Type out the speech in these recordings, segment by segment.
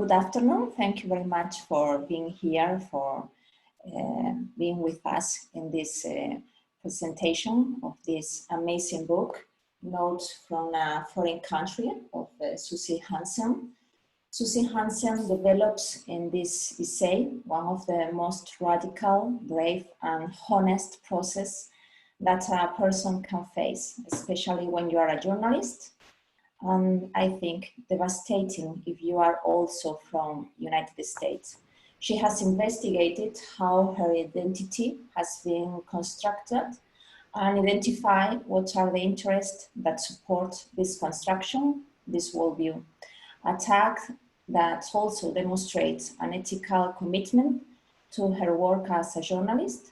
Good afternoon. Thank you very much for being here, for being with us in this presentation of this amazing book, Notes from a Foreign Country of Suzy Hansen. Suzy Hansen develops in this essay one of the most radical, brave, and honest process that a person can face, especially when you are a journalist. And I think devastating if you are also from United States. She has investigated how her identity has been constructed and identified what are the interests that support this construction, this worldview. A tag that also demonstrates an ethical commitment to her work as a journalist,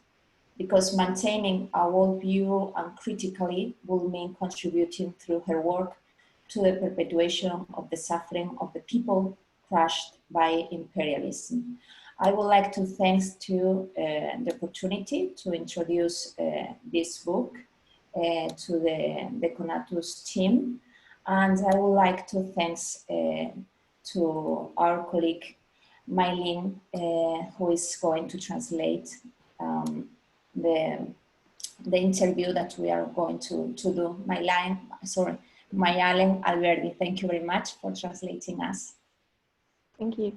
because maintaining a worldview and critically will mean contributing through her work to the perpetuation of the suffering of the people crushed by imperialism. I would like to thank to the opportunity to introduce this book to the Conatus team, and I would like to thank to our colleague Mylene, who is going to translate the interview that we are going to do. Mayalen Alberdi, thank you very much for translating us. Thank you.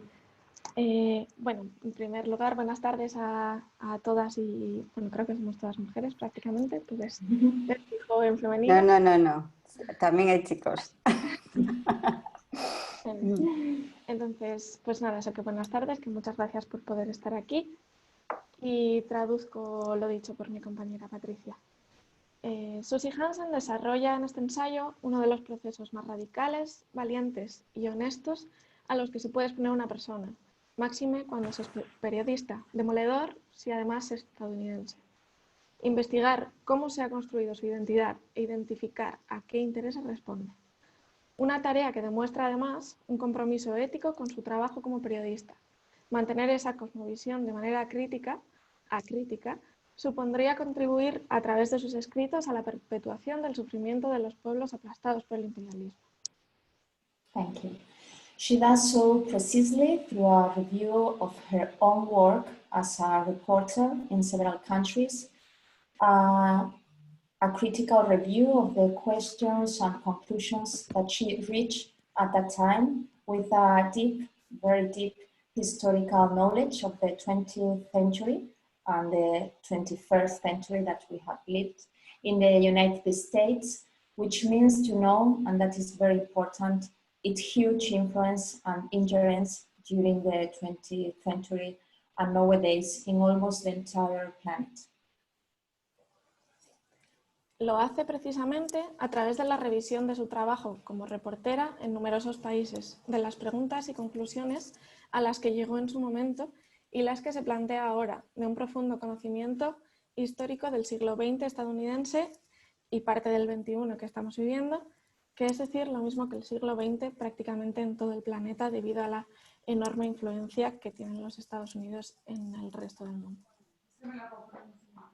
Bueno, en primer lugar, buenas tardes a todas y, bueno, creo que somos todas mujeres prácticamente. ¿Tú ves fijo en femenino? No. También hay chicos. Entonces, pues nada, eso que buenas tardes, que muchas gracias por poder estar aquí. Y traduzco lo dicho por mi compañera Patricia. Suzy Hansen desarrolla en este ensayo uno de los procesos más radicales, valientes y honestos a los que se puede exponer una persona, máxime cuando se es periodista, demoledor si además es estadounidense. Investigar cómo se ha construido su identidad e identificar a qué intereses responde. Una tarea que demuestra además un compromiso ético con su trabajo como periodista. Mantener esa cosmovisión de manera crítica supondría contribuir a través de sus escritos a la perpetuación del sufrimiento de los pueblos aplastados por el imperialismo. Thank you. She does so precisely through a review of her own work as a reporter in several countries, a critical review of the questions and conclusions that she reached at that time with a deep, very deep historical knowledge of the 20th century and the 21st century that we have lived in the United States, which means to know, and that is very important, its huge influence and ingerence during the 20th century and nowadays in almost the entire planet. Lo hace precisamente a través de la revisión de su trabajo como reportera en numerosos países, de las preguntas y conclusiones a las que llegó en su momento y las que se plantea ahora, de un profundo conocimiento histórico del siglo XX estadounidense y parte del XXI que estamos viviendo, que es decir, lo mismo que el siglo XX prácticamente en todo el planeta debido a la enorme influencia que tienen los Estados Unidos en el resto del mundo.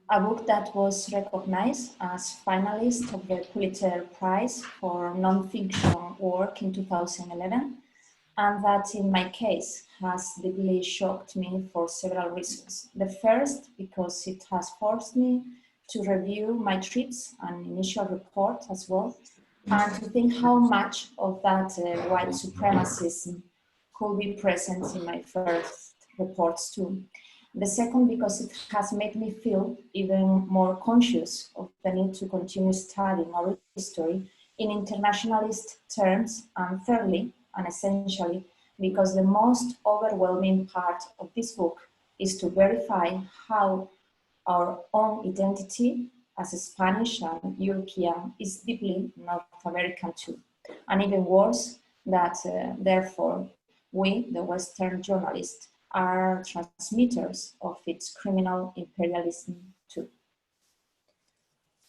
A book that was recognized as finalist of the Pulitzer Prize for non-fiction work in 2011, and that in my case has deeply shocked me for several reasons. The first, because it has forced me to review my trips and initial report as well, and to think how much of that white supremacism could be present in my first reports too. The second, because it has made me feel even more conscious of the need to continue studying our history in internationalist terms, and thirdly, and essentially, because the most overwhelming part of this book is to verify how our own identity as a Spanish and European is deeply North American too. And even worse, that therefore we, the Western journalists, are transmitters of its criminal imperialism too.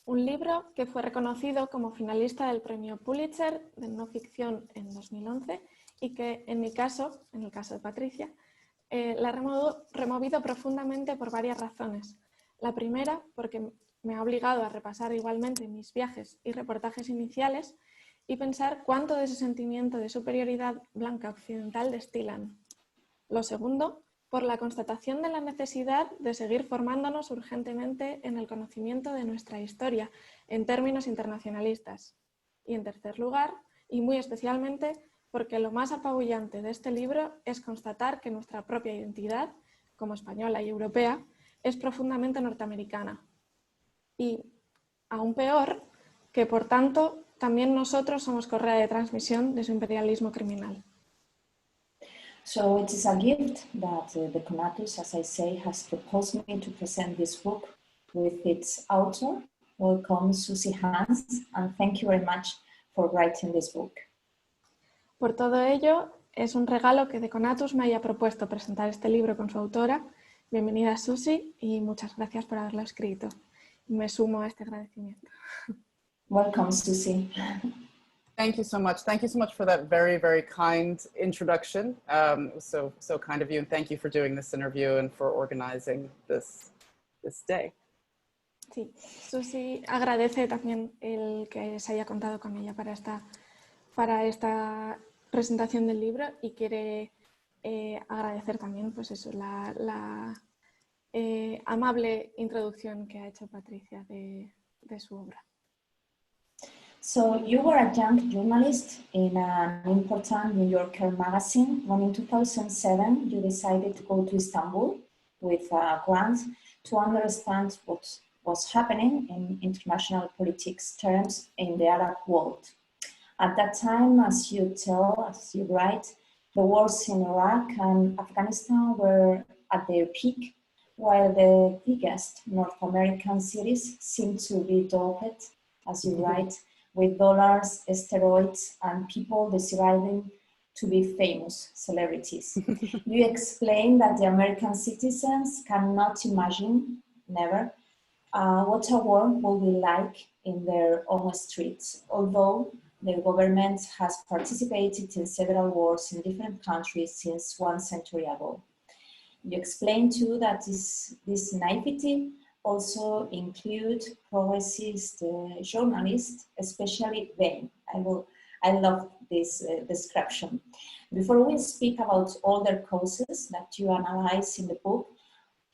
Un libro que fue reconocido como finalista del premio Pulitzer de no ficción en 2011 y que en mi caso, en el caso de Patricia, la ha removido profundamente por varias razones. La primera, porque me ha obligado a repasar igualmente mis viajes y reportajes iniciales y pensar cuánto de ese sentimiento de superioridad blanca occidental destilan, Lo segundo, por la constatación de la necesidad de seguir formándonos urgentemente en el conocimiento de nuestra historia en términos internacionalistas. Y en tercer lugar, y muy especialmente, porque lo más apabullante de este libro es constatar que nuestra propia identidad, como española y europea, es profundamente norteamericana. Y, aún peor, que por tanto también nosotros somos correa de transmisión de su imperialismo criminal. So it is a gift that the Conatus, as I say, has proposed me to present this book with its author. Welcome, Suzy Hansen, and thank you very much for writing this book. Por todo ello, es un regalo que Deconatus me haya propuesto presentar este libro con su autora. Bienvenida, Suzy, y muchas gracias por haberlo escrito. Me sumo a este agradecimiento. Welcome, Suzy. Thank you so much. Thank you so much for that very, very kind introduction. So kind of you, and thank you for doing this interview and for organizing this day. Sí, Suzy agradece también el que se haya contado con ella para esta presentación del libro y quiere agradecer también pues eso, la amable introducción que ha hecho Patricia de su obra. So you were a young journalist in an important New Yorker magazine when in 2007 you decided to go to Istanbul with a grant to understand what was happening in international politics terms in the Arab world. At that time, as you write, the wars in Iraq and Afghanistan were at their peak, while the biggest North American cities seemed to be doped, as you write, with dollars, steroids, and people desiring to be famous celebrities. You explain that the American citizens cannot imagine, never, what a war will be like in their own streets, although the government has participated in several wars in different countries since 1 century ago. You explain too that this naivety also include progressist journalists, especially them. I love this description. Before we speak about all their causes that you analyze in the book,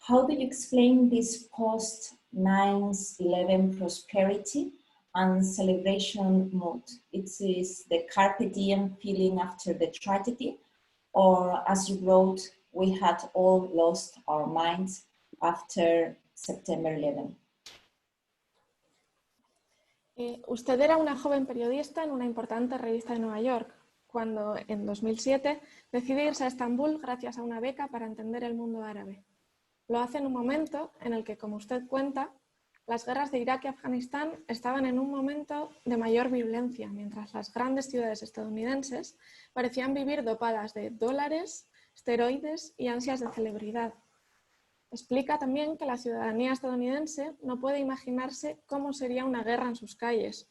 how do you explain this post-9/11 prosperity and celebration mood? It is the carpe diem feeling after the tragedy, or as you wrote, we had all lost our minds after September 11. Usted era una joven periodista en una importante revista de Nueva York, cuando en 2007 decide irse a Estambul gracias a una beca para entender el mundo árabe. Lo hace en un momento en el que, como usted cuenta, las guerras de Irak y Afganistán estaban en un momento de mayor violencia, mientras las grandes ciudades estadounidenses parecían vivir dopadas de dólares, esteroides y ansias de celebridad. Explica también que la ciudadanía estadounidense no puede imaginarse cómo sería una guerra en sus calles,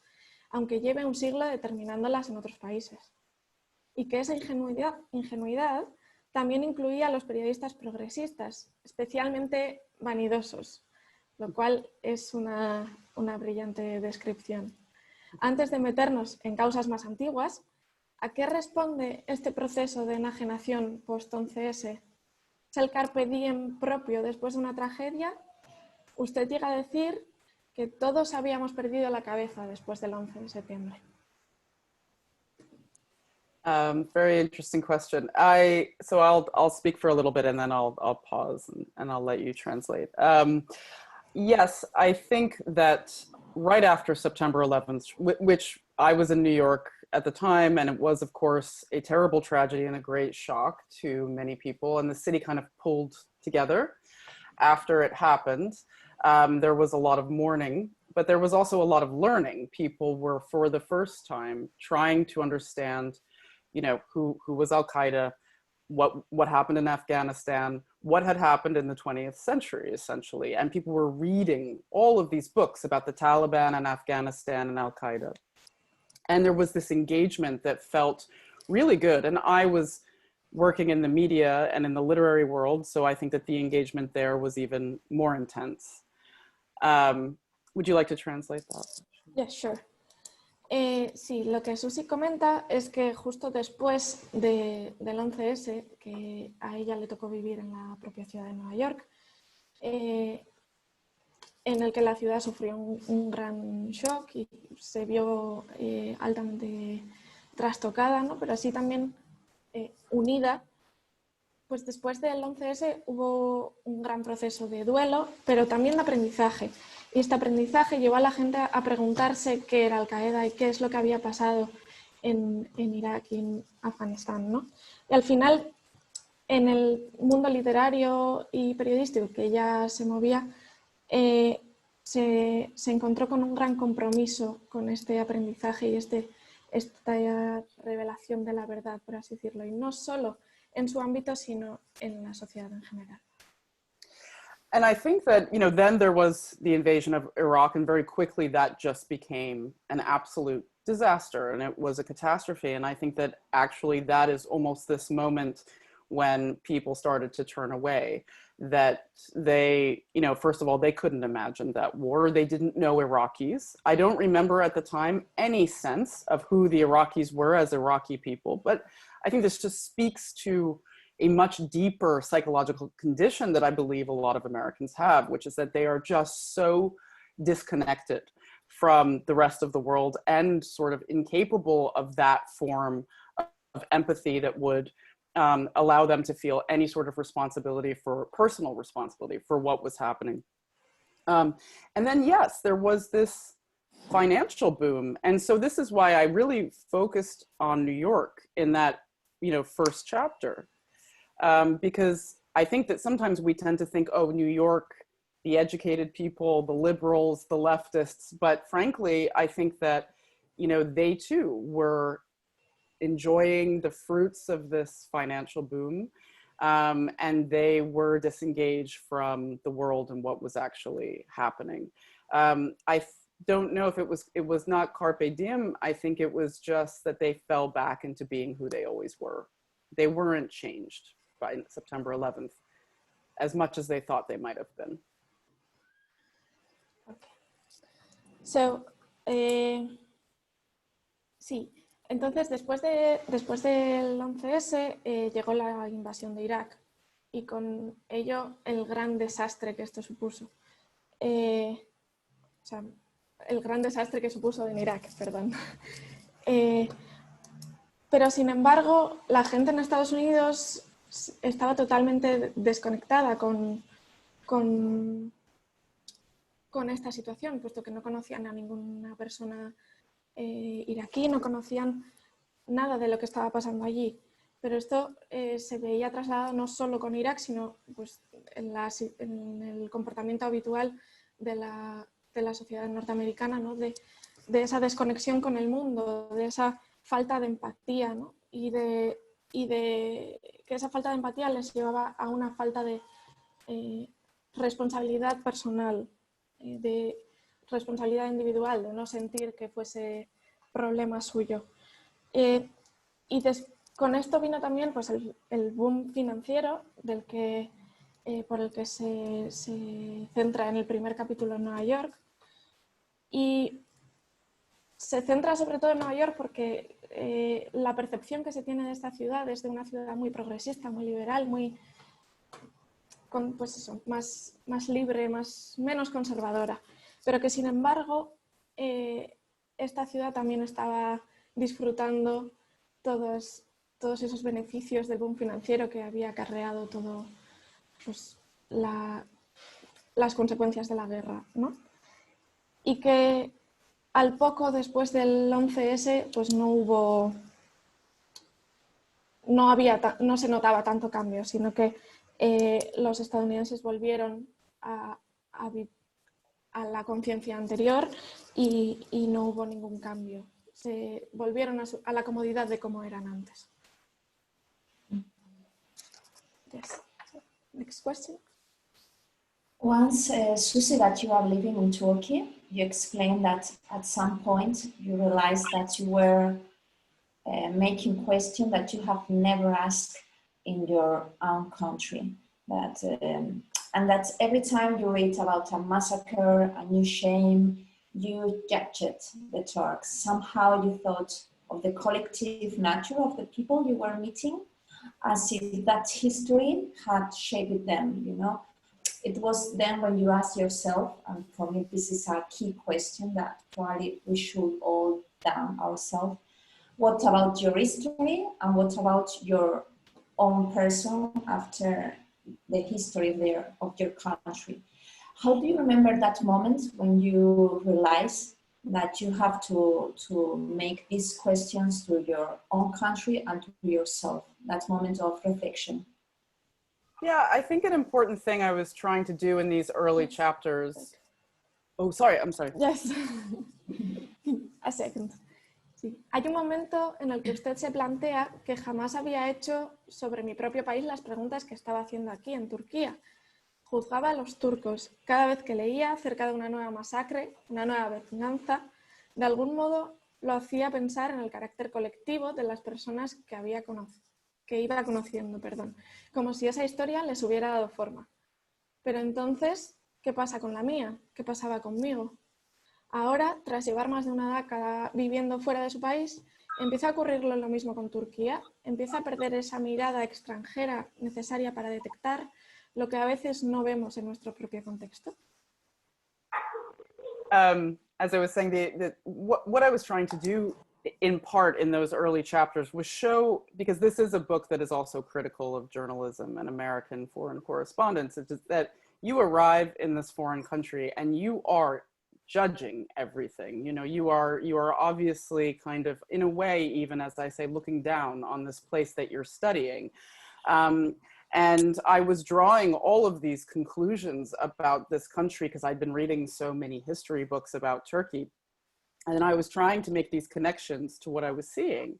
aunque lleve un siglo determinándolas en otros países. Y que esa ingenuidad también incluía a los periodistas progresistas, especialmente vanidosos, lo cual es una brillante descripción. Antes de meternos en causas más antiguas, ¿a qué responde este proceso de enajenación post-11S? ¿Es el carpe diem propio después de una tragedia? Usted llega a decir que todos habíamos perdido la cabeza después del 11 de septiembre. Very interesting question. So I'll speak for a little bit and then I'll pause and I'll let you translate. Yes, I think that right after September 11th, which I was in New York at the time, and it was, of course, a terrible tragedy and a great shock to many people, and the city kind of pulled together after it happened. There was a lot of mourning, but there was also a lot of learning. People were, for the first time, trying to understand, who was Al-Qaeda, what happened in Afghanistan, what had happened in the 20th century, essentially. And people were reading all of these books about the Taliban and Afghanistan and Al-Qaeda. And there was this engagement that felt really good. And I was working in the media and in the literary world, so I think that the engagement there was even more intense. Would you like to translate that? Yeah, sure. Sí, lo que Suzy comenta es que justo después del 11S, que a ella le tocó vivir en la propia ciudad de Nueva York, en el que la ciudad sufrió un gran shock y se vio altamente trastocada, ¿no? Pero así también unida. Pues después del 11S hubo un gran proceso de duelo, pero también de aprendizaje. Y este aprendizaje llevó a la gente a preguntarse qué era Al-Qaeda y qué es lo que había pasado en Irak y en Afganistán, ¿no? Y al final, en el mundo literario y periodístico que ella se movía, se encontró con un gran compromiso con este aprendizaje y esta revelación de la verdad, por así decirlo, y no solo en su ámbito, sino en la sociedad en general. And I think that, you know, then there was the invasion of Iraq, and very quickly that just became an absolute disaster, and it was a catastrophe. And I think that actually that is almost this moment when people started to turn away, that they, you know, first of all, they couldn't imagine that war. They didn't know Iraqis. I don't remember at the time any sense of who the Iraqis were as Iraqi people, but I think this just speaks to a much deeper psychological condition that I believe a lot of Americans have, which is that they are just so disconnected from the rest of the world and sort of incapable of that form of empathy that would allow them to feel any sort of responsibility for personal responsibility for what was happening. And then, yes, there was this financial boom. And so this is why I really focused on New York in that, you know, first chapter. Because I think that sometimes we tend to think, oh, New York, the educated people, the liberals, the leftists, but frankly, I think that, you know, they too were enjoying the fruits of this financial boom, and they were disengaged from the world and what was actually happening. I don't know if it was not carpe diem. I think it was just that they fell back into being who they always were. They weren't changed by September 11th as much as they thought they might have been. Okay. So, sí, entonces después del 11S llegó la invasión de Irak y con ello el gran desastre que esto supuso. O sea, el gran desastre que supuso en Irak, perdón. Pero sin embargo, la gente en Estados Unidos estaba totalmente desconectada con esta situación, puesto que no conocían a ninguna persona iraquí, no conocían nada de lo que estaba pasando allí. Pero esto se veía trasladado no solo con Irak, sino pues, en el comportamiento habitual de la sociedad norteamericana, ¿no? de esa desconexión con el mundo, de esa falta de empatía, ¿no? y de que esa falta de empatía les llevaba a una falta de responsabilidad personal, de responsabilidad individual, de no sentir que fuese problema suyo. Con esto vino también pues, el boom financiero por el que se centra en el primer capítulo en Nueva York. Y se centra sobre todo en Nueva York porque la percepción que se tiene de esta ciudad es de una ciudad muy progresista, muy liberal, pues eso, más libre, menos conservadora. Pero que sin embargo esta ciudad también estaba disfrutando todos esos beneficios del boom financiero que había acarreado todo pues, las consecuencias de la guerra, ¿no? Y que al poco después del 11S pues no se notaba tanto cambio, sino que los estadounidenses volvieron a la conciencia anterior y no hubo ningún cambio. Se volvieron a la comodidad de cómo eran antes. Yes. Next question. Once, Suzy, that you are living in Turkey, you explained that at some point you realized that you were making questions that you have never asked in your own country. And that every time you read about a massacre, a new shame, you judged the Turks. Somehow you thought of the collective nature of the people you were meeting, as if that history had shaped them, you know. It was then when you asked yourself, and for me this is a key question that probably we should all down ourselves, what about your history and what about your own person after the history of your country? How do you remember that moment when you realize that you have to make these questions to your own country and to yourself, that moment of reflection? Yeah, I think an important thing I was trying to do in these early chapters. Oh, sorry, I'm sorry. Yes. A second. Sí. Hay un momento en el que usted se plantea que jamás había hecho sobre mi propio país las preguntas que estaba haciendo aquí, en Turquía. Juzgaba a los turcos. Cada vez que leía acerca de una nueva masacre, una nueva venganza, de algún modo lo hacía pensar en el carácter colectivo de las personas que iba conociendo, como si esa historia les hubiera dado forma. Pero entonces, ¿qué pasa con la mía? ¿Qué pasaba conmigo? Ahora, tras llevar más de una década viviendo fuera de su país, empieza a ocurrirlo lo mismo con Turquía, empieza a perder esa mirada extranjera necesaria para detectar lo que a veces no vemos en nuestro propio contexto. As I was saying, what I was trying to do in part in those early chapters was show, because this is a book that is also critical of journalism and American foreign correspondence, it's just that you arrive in this foreign country and you are judging everything. You know, you are obviously kind of, in a way, even as I say, looking down on this place that you're studying. And I was drawing all of these conclusions about this country because I'd been reading so many history books about Turkey. And I was trying to make these connections to what I was seeing.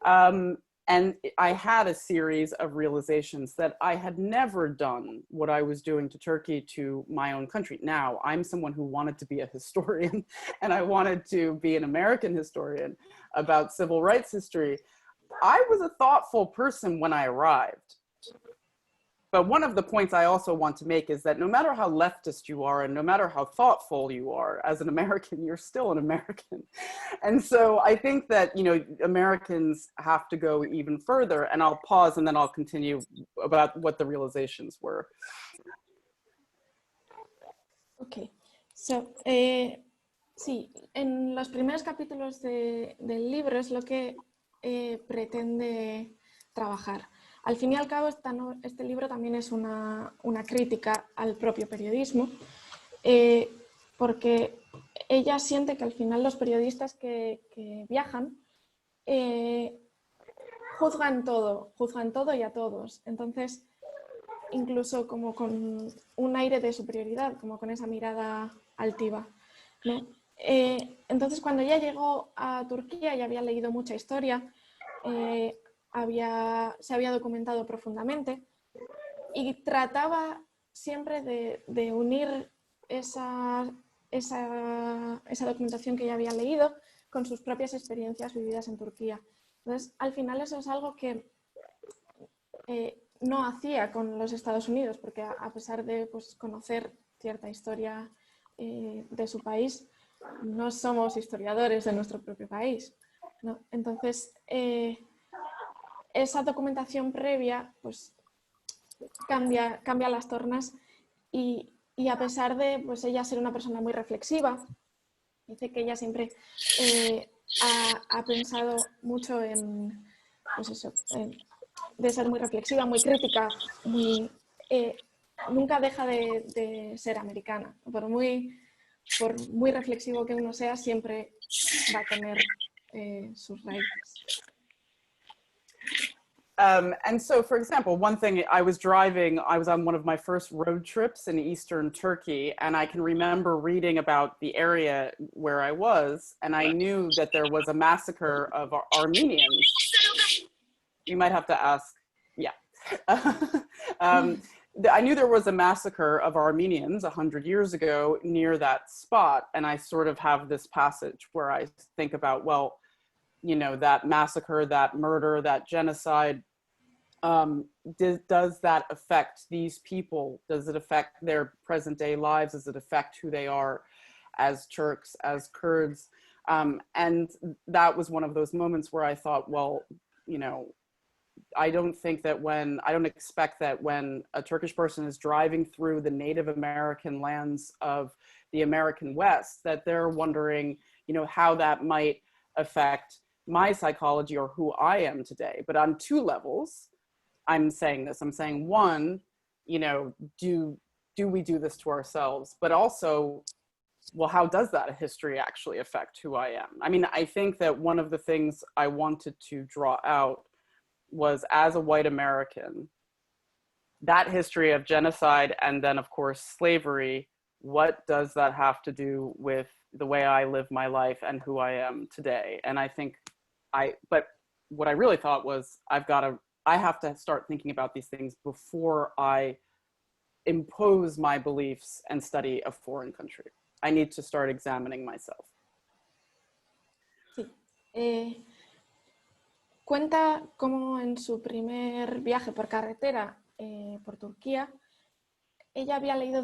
And I had a series of realizations that I had never done what I was doing to Turkey to my own country. Now, I'm someone who wanted to be a historian, and I wanted to be an American historian about civil rights history. I was a thoughtful person when I arrived. But one of the points I also want to make is that no matter how leftist you are and no matter how thoughtful you are as an American, you're still an American. And so I think that, you know, Americans have to go even further, and I'll pause and then I'll continue about what the realizations were. Okay, so, sí, en los primeros capítulos del libro es lo que pretende trabajar. Al fin y al cabo, este libro también es una crítica al propio periodismo, porque ella siente que al final los periodistas que viajan juzgan todo y a todos. Entonces, incluso como con un aire de superioridad, como con esa mirada altiva, ¿no? Entonces, cuando ella llegó a Turquía y había leído mucha historia, se había documentado profundamente y trataba siempre de unir esa documentación que ella había leído con sus propias experiencias vividas en Turquía. Entonces, al final eso es algo que no hacía con los Estados Unidos, porque a pesar de conocer cierta historia de su país, no somos historiadores de nuestro propio país, ¿no? Entonces, esa documentación previa pues, cambia las tornas y a pesar de pues, ella ser una persona muy reflexiva, dice que ella siempre ha pensado mucho en, pues eso, de ser muy reflexiva, muy crítica, nunca deja de ser americana. Por muy reflexivo que uno sea, siempre va a tener sus raíces. And so, for example, one thing, I was on one of my first road trips in Eastern Turkey, and I can remember reading about the area where I was, and I knew that there was a massacre of Armenians. You might have to ask, yeah. I knew there was a massacre of Armenians 100 years ago near that spot, and I sort of have this passage where I think about, well, you know, that massacre, that murder, that genocide, does that affect these people? Does it affect their present day lives? Does it affect who they are? as Turks, as Kurds. And that was one of those moments where I thought, well, you know, I don't expect that when a Turkish person is driving through the Native American lands of the American West, that they're wondering, you know, how that might affect my psychology or who I am today. But on two levels, I'm saying this. I'm saying, one, you know, do we do this to ourselves? But also, well, how does that history actually affect who I am? I mean, I think that one of the things I wanted to draw out was, as a white American, that history of genocide and then, of course, slavery, what does that have to do with the way I live my life and who I am today? And I think but what I really thought was, I have to start thinking about these things before I impose my beliefs and study a foreign country. I need to start examining myself. Sí. Cuenta cómo en su primer viaje por carretera por Turquía, ella había leído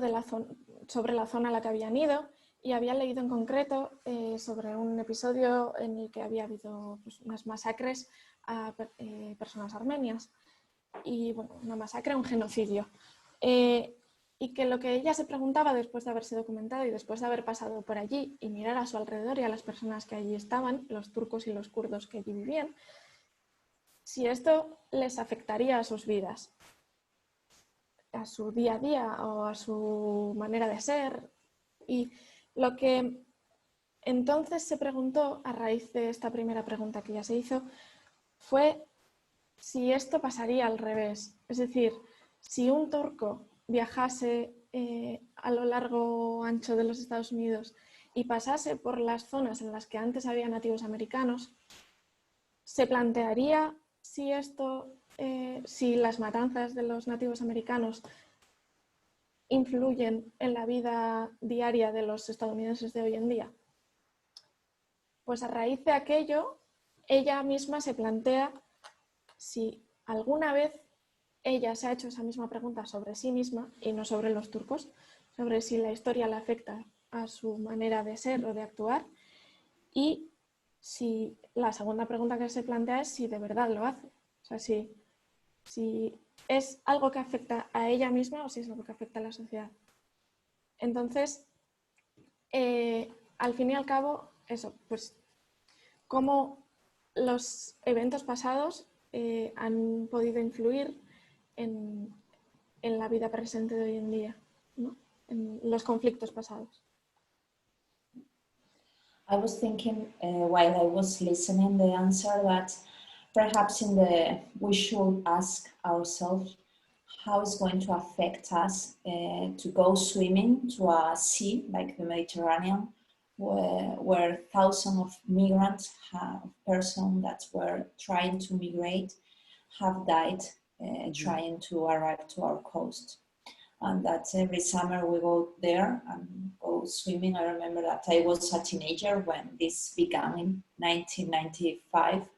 sobre la zona a la que habían ido y había leído en concreto sobre un episodio en el que había habido pues, unas masacres a personas armenias. Y bueno, una masacre, un genocidio. Y que lo que ella se preguntaba después de haberse documentado y después de haber pasado por allí y mirar a su alrededor y a las personas que allí estaban, los turcos y los kurdos que allí vivían, si esto les afectaría a sus vidas, a su día a día o a su manera de ser. Y lo que entonces se preguntó a raíz de esta primera pregunta que ella se hizo fue si esto pasaría al revés. Es decir, si un turco viajase a lo largo o ancho de los Estados Unidos y pasase por las zonas en las que antes había nativos americanos, ¿se plantearía si si las matanzas de los nativos americanos influyen en la vida diaria de los estadounidenses de hoy en día? Pues a raíz de aquello, ella misma se plantea si alguna vez ella se ha hecho esa misma pregunta sobre sí misma y no sobre los turcos, sobre si la historia le afecta a su manera de ser o de actuar, y si la segunda pregunta que se plantea es si de verdad lo hace. O sea, si es algo que afecta a ella misma o si es algo que afecta a la sociedad. Entonces, al fin y al cabo, eso, pues cómo los eventos pasados han podido influir en la vida presente de hoy en día, ¿no? En los conflictos pasados. I was thinking while I was listening the answer that perhaps we should ask ourselves how it's going to affect us to go swimming to a sea like the Mediterranean, where thousands of migrants, persons that were trying to migrate, have died trying to arrive to our coast. And that every summer we go there and go swimming. I remember that I was a teenager when this began in 1995.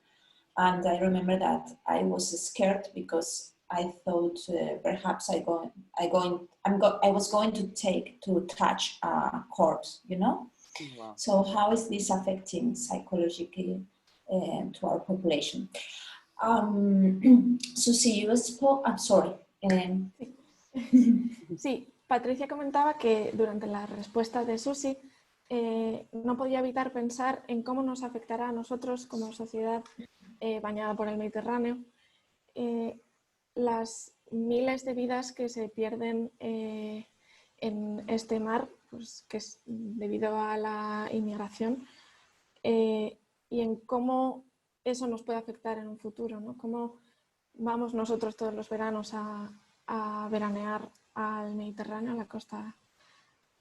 And I remember that I was scared because I thought perhaps I was going to touch a corpse, you know? Wow. So how is this affecting psychologically to our population? Suzy, you spoke, I'm sorry. Sí, Patricia comentaba que durante la respuesta de Suzy no podía evitar pensar en cómo nos afectará a nosotros como sociedad bañada por el Mediterráneo las miles de vidas que se pierden en este mar, pues, que es debido a la inmigración, y en cómo eso nos puede afectar en un futuro, ¿no? Cómo vamos nosotros todos los veranos a veranear al Mediterráneo, a la costa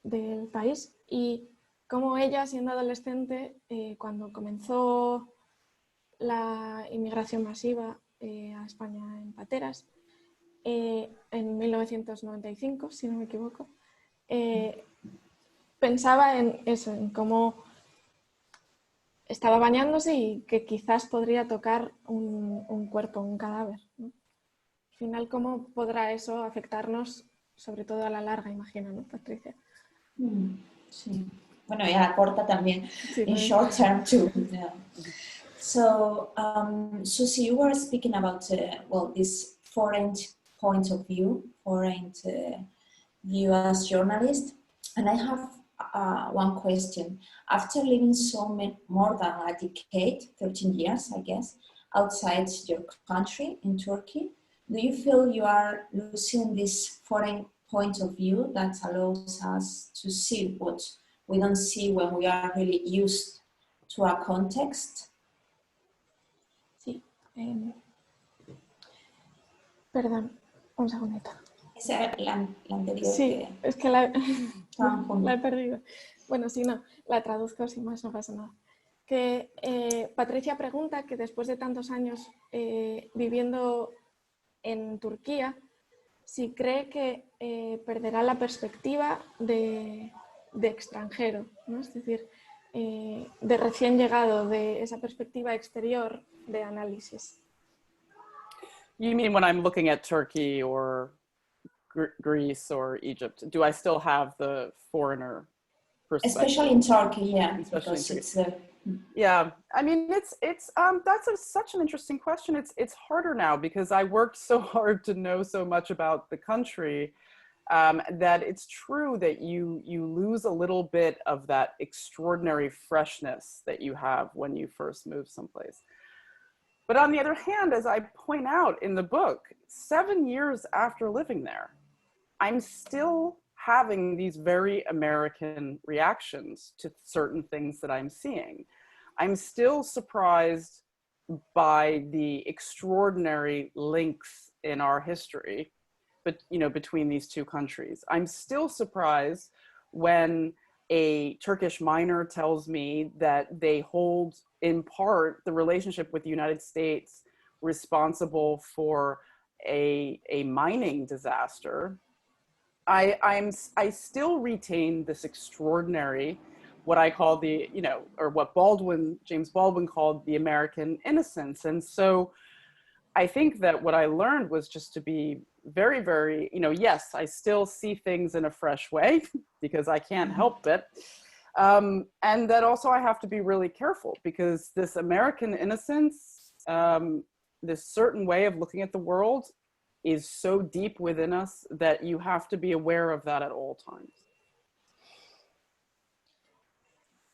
del país, y cómo ella, siendo adolescente, cuando comenzó la inmigración masiva a España en pateras, en 1995, si no me equivoco, pensaba en eso, en cómo estaba bañándose y que quizás podría tocar un cuerpo, un cadáver, ¿no? Al final, ¿cómo podrá eso afectarnos, sobre todo a la larga, imagino, ¿no, Patricia? Sí. Bueno, ya corta también, Sí, in short term too. Yeah. So, Suzy, you were speaking about, well, this foreign point of view, foreign view as journalist. And I have one question. After living more than a decade, 13 years, I guess, outside your country in Turkey, do you feel you are losing this foreign point of view that allows us to see what we don't see when we are really used to a context? Sí. Perdón, un segundito. Esa es la anterior. Sí, que es que la estaban he perdido. Bueno, sí, no, la traduzco sin más, no pasa nada. Que Patricia pregunta que después de tantos años viviendo en Turquía, si cree que perderá la perspectiva de extranjero, ¿no? Es decir, de recién llegado, de esa perspectiva exterior de análisis. You mean when I'm looking at Turkey or Greece or Egypt, do I still have the foreigner perspective? Especially in Turkey, yeah. Especially in Turkey. It's the... Yeah, I mean, that's such an interesting question. It's harder now because I worked so hard to know so much about the country that it's true that you lose a little bit of that extraordinary freshness that you have when you first move someplace. But on the other hand, as I point out in the book, 7 years after living there, I'm still having these very American reactions to certain things that I'm seeing. I'm still surprised by the extraordinary links in our history, but between these two countries. I'm still surprised when a Turkish miner tells me that they hold in part the relationship with the United States responsible for a mining disaster. I still retain this extraordinary, what I call the, or what James Baldwin called the American innocence. And so I think that what I learned was just to be very, very, yes, I still see things in a fresh way because I can't help it. And that also I have to be really careful because this American innocence, this certain way of looking at the world is so deep within us that you have to be aware of that at all times.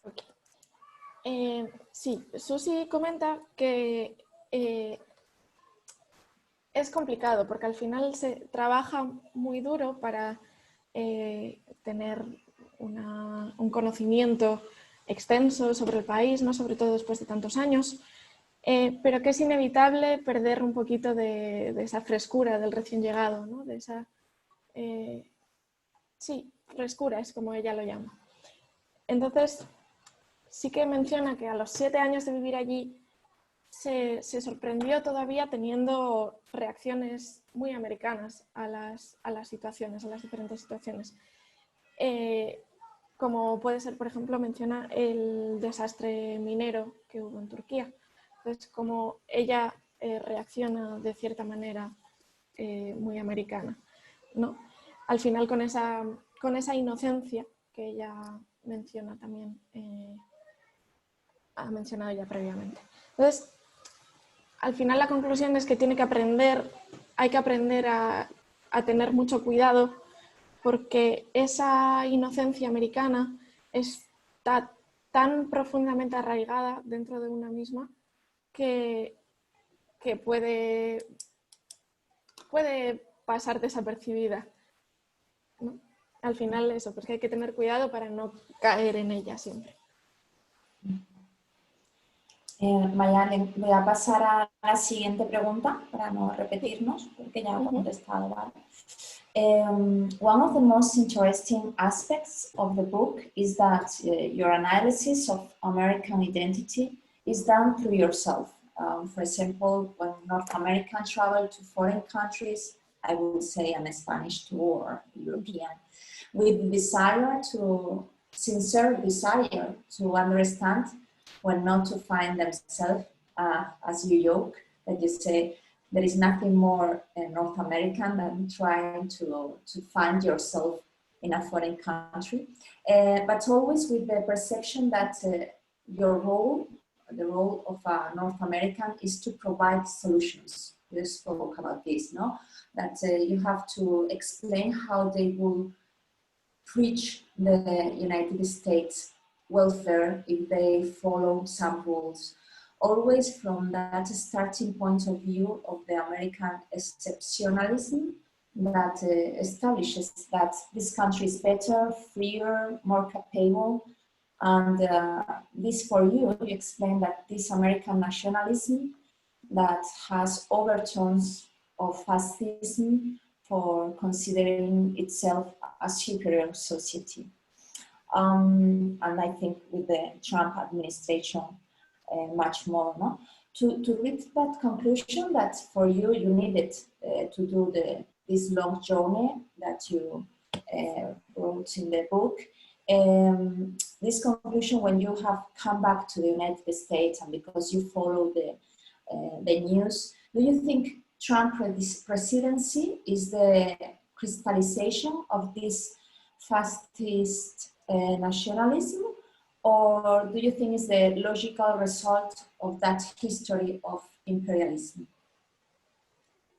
Okay. Sí, Suzy comenta que es complicado porque al final se trabaja muy duro para tener un conocimiento extenso sobre el país, ¿no? Sobre todo después de tantos años, pero que es inevitable perder un poquito de esa frescura del recién llegado, ¿no? De esa, sí, frescura es como ella lo llama. Entonces, sí que menciona que a los 7 años de vivir allí se sorprendió todavía teniendo reacciones muy americanas a las situaciones, a las diferentes situaciones. Como puede ser, por ejemplo, menciona el desastre minero que hubo en Turquía. Entonces, como ella reacciona de cierta manera muy americana, ¿no? Al final con esa inocencia que ella menciona también, ha mencionado ya previamente. Entonces, al final la conclusión es que hay que aprender a tener mucho cuidado porque esa inocencia americana está tan profundamente arraigada dentro de una misma que puede pasar desapercibida, ¿no? Al final eso, pues que hay que tener cuidado para no caer en ella siempre. Mayalen, voy a pasar a la siguiente pregunta para no repetirnos, porque ya he contestado, ¿vale? One of the most interesting aspects of the book is that your analysis of American identity is done through yourself. For example, when North Americans travel to foreign countries, I would say an Spanish tour or European, with sincere desire to understand when not to find themselves, as you joke, that you say, there is nothing more North American than trying to find yourself in a foreign country, but always with the perception that your role, the role of a North American, is to provide solutions. You spoke about this, no? That you have to explain how they will reach the United States welfare if they follow some rules. Always from that starting point of view of the American exceptionalism that establishes that this country is better, freer, more capable. And this for you, you explain that this American nationalism that has overtones of fascism for considering itself a superior society. And I think with the Trump administration, much more, no? To reach that conclusion that for you, you needed to do this long journey that you wrote in the book. This conclusion, when you have come back to the United States and because you follow the news, do you think Trump presidency is the crystallization of this fascist nationalism, or do you think it's the logical result of that history of imperialism?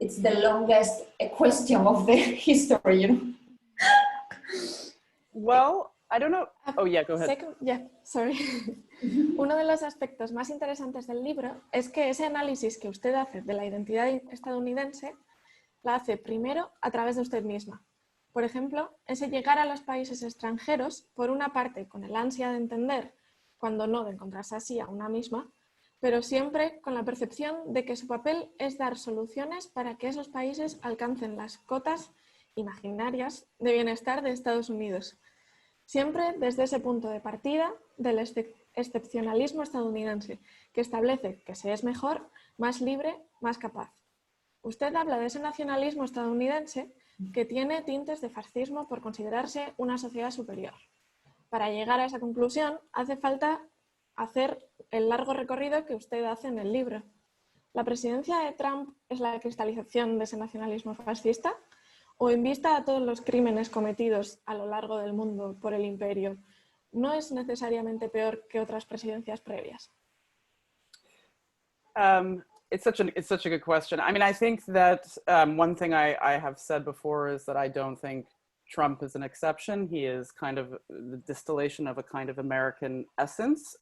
It's the longest question of the history, you know. Well, I don't know. Oh, yeah, go ahead. Sorry. Uno de los aspectos más interesantes del libro es que ese análisis que usted hace de la identidad estadounidense la hace primero a través de usted misma. Por ejemplo, ese llegar a los países extranjeros, por una parte con el ansia de entender, cuando no de encontrarse así a una misma, pero siempre con la percepción de que su papel es dar soluciones para que esos países alcancen las cotas imaginarias de bienestar de Estados Unidos. Siempre desde ese punto de partida del excepcionalismo estadounidense, que establece que se es mejor, más libre, más capaz. Usted habla de ese nacionalismo estadounidense que tiene tintes de fascismo por considerarse una sociedad superior. Para llegar a esa conclusión hace falta hacer el largo recorrido que usted hace en el libro. ¿La presidencia de Trump es la cristalización de ese nacionalismo fascista? ¿O en vista a todos los crímenes cometidos a lo largo del mundo por el imperio, no es necesariamente peor que otras presidencias previas? It's such a good question. I mean, I think that one thing I have said before is that I don't think Trump is an exception. He is kind of the distillation of a kind of American essence.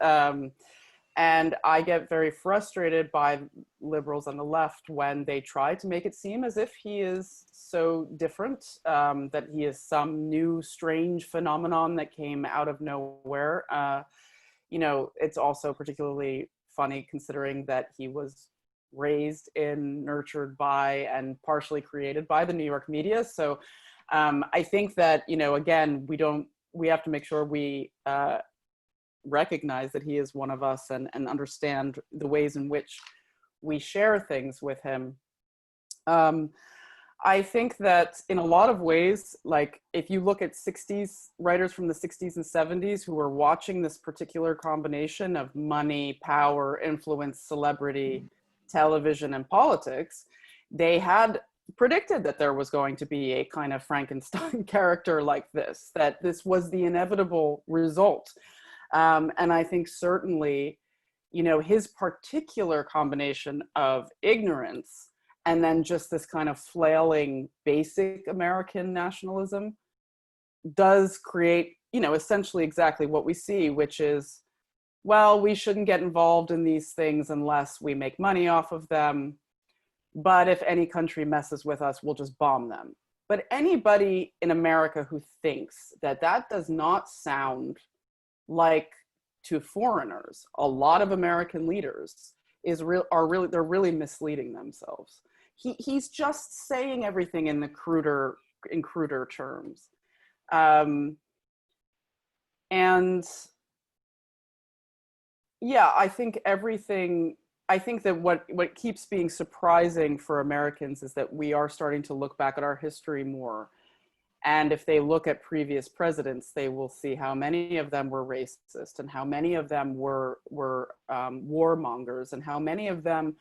And I get very frustrated by liberals on the left when they try to make it seem as if he is so different, that he is some new strange phenomenon that came out of nowhere. You know, it's also particularly funny considering that he was raised in, nurtured by, and partially created by the New York media. So I think that, you know, again, we have to make sure we recognize that he is one of us and understand the ways in which we share things with him. I think that in a lot of ways, like if you look at writers from the 60s and 70s who were watching this particular combination of money, power, influence, celebrity, television, and politics, they had predicted that there was going to be a kind of Frankenstein character like this, that this was the inevitable result. And I think certainly, you know, his particular combination of ignorance and then just this kind of flailing basic American nationalism does create, you know, essentially exactly what we see, which is, well, we shouldn't get involved in these things unless we make money off of them. But if any country messes with us, we'll just bomb them. But anybody in America who thinks that that does not sound like to foreigners, a lot of American leaders they're really misleading themselves. He's just saying everything in cruder terms. And yeah, I think that what keeps being surprising for Americans is that we are starting to look back at our history more. And if they look at previous presidents, they will see how many of them were racist and how many of them were warmongers and how many of them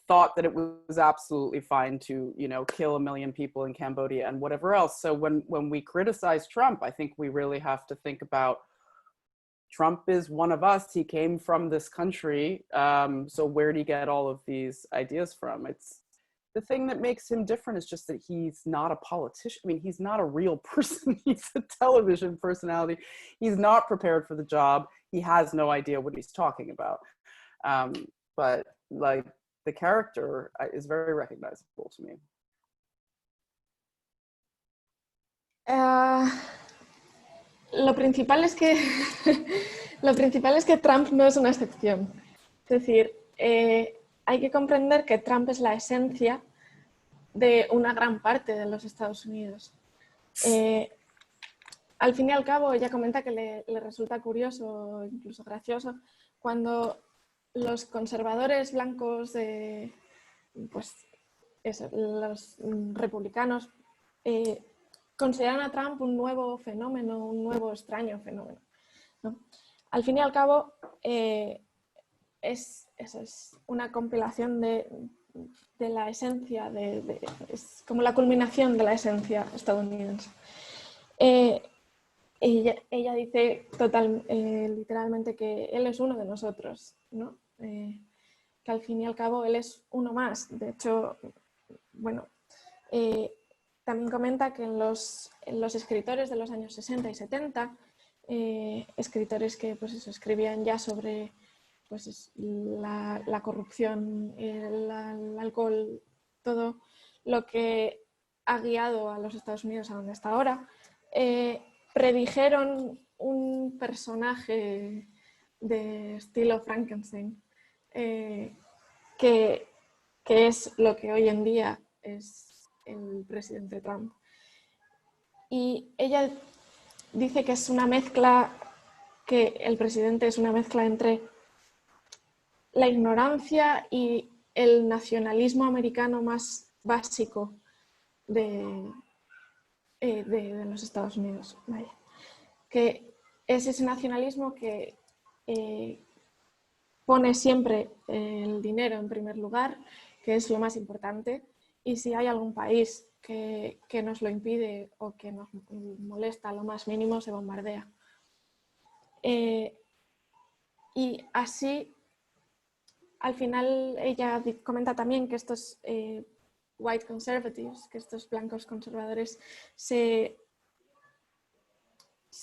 thought that it was absolutely fine to, you know, kill 1 million people in Cambodia and whatever else. So when we criticize Trump, I think we really have to think about, Trump is one of us. He came from this country. So where did he get all of these ideas from? It's the thing that makes him different is just that he's not a politician. I mean, he's not a real person. He's a television personality. He's not prepared for the job. He has no idea what he's talking about. But like, the character is very recognizable to me. Lo principal es que Trump no es una excepción. Es decir, hay que comprender que Trump es la esencia de una gran parte de los Estados Unidos. Al fin y al cabo, ella comenta que le resulta curioso, incluso gracioso, cuando los conservadores blancos, pues eso, los republicanos, consideran a Trump un nuevo fenómeno, un nuevo extraño fenómeno, ¿no? Al fin y al cabo, es una compilación de la esencia, es como la culminación de la esencia estadounidense. Ella dice literalmente que él es uno de nosotros, ¿no? Que al fin y al cabo él es uno más. De hecho, bueno, también comenta que en los escritores de los años 60 y 70, escritores que pues eso, escribían ya sobre pues, la corrupción, el alcohol, todo lo que ha guiado a los Estados Unidos a donde está ahora, predijeron un personaje de estilo Frankenstein, que es lo que hoy en día es el presidente Trump. Y ella dice que es una mezcla, que el presidente es una mezcla entre la ignorancia y el nacionalismo americano más básico de los Estados Unidos. Vaya. Que es ese nacionalismo que pone siempre el dinero en primer lugar, que es lo más importante, y si hay algún país que nos lo impide o que nos molesta lo más mínimo, se bombardea. Y así, al final, ella comenta también que estos white conservatives, que estos blancos conservadores se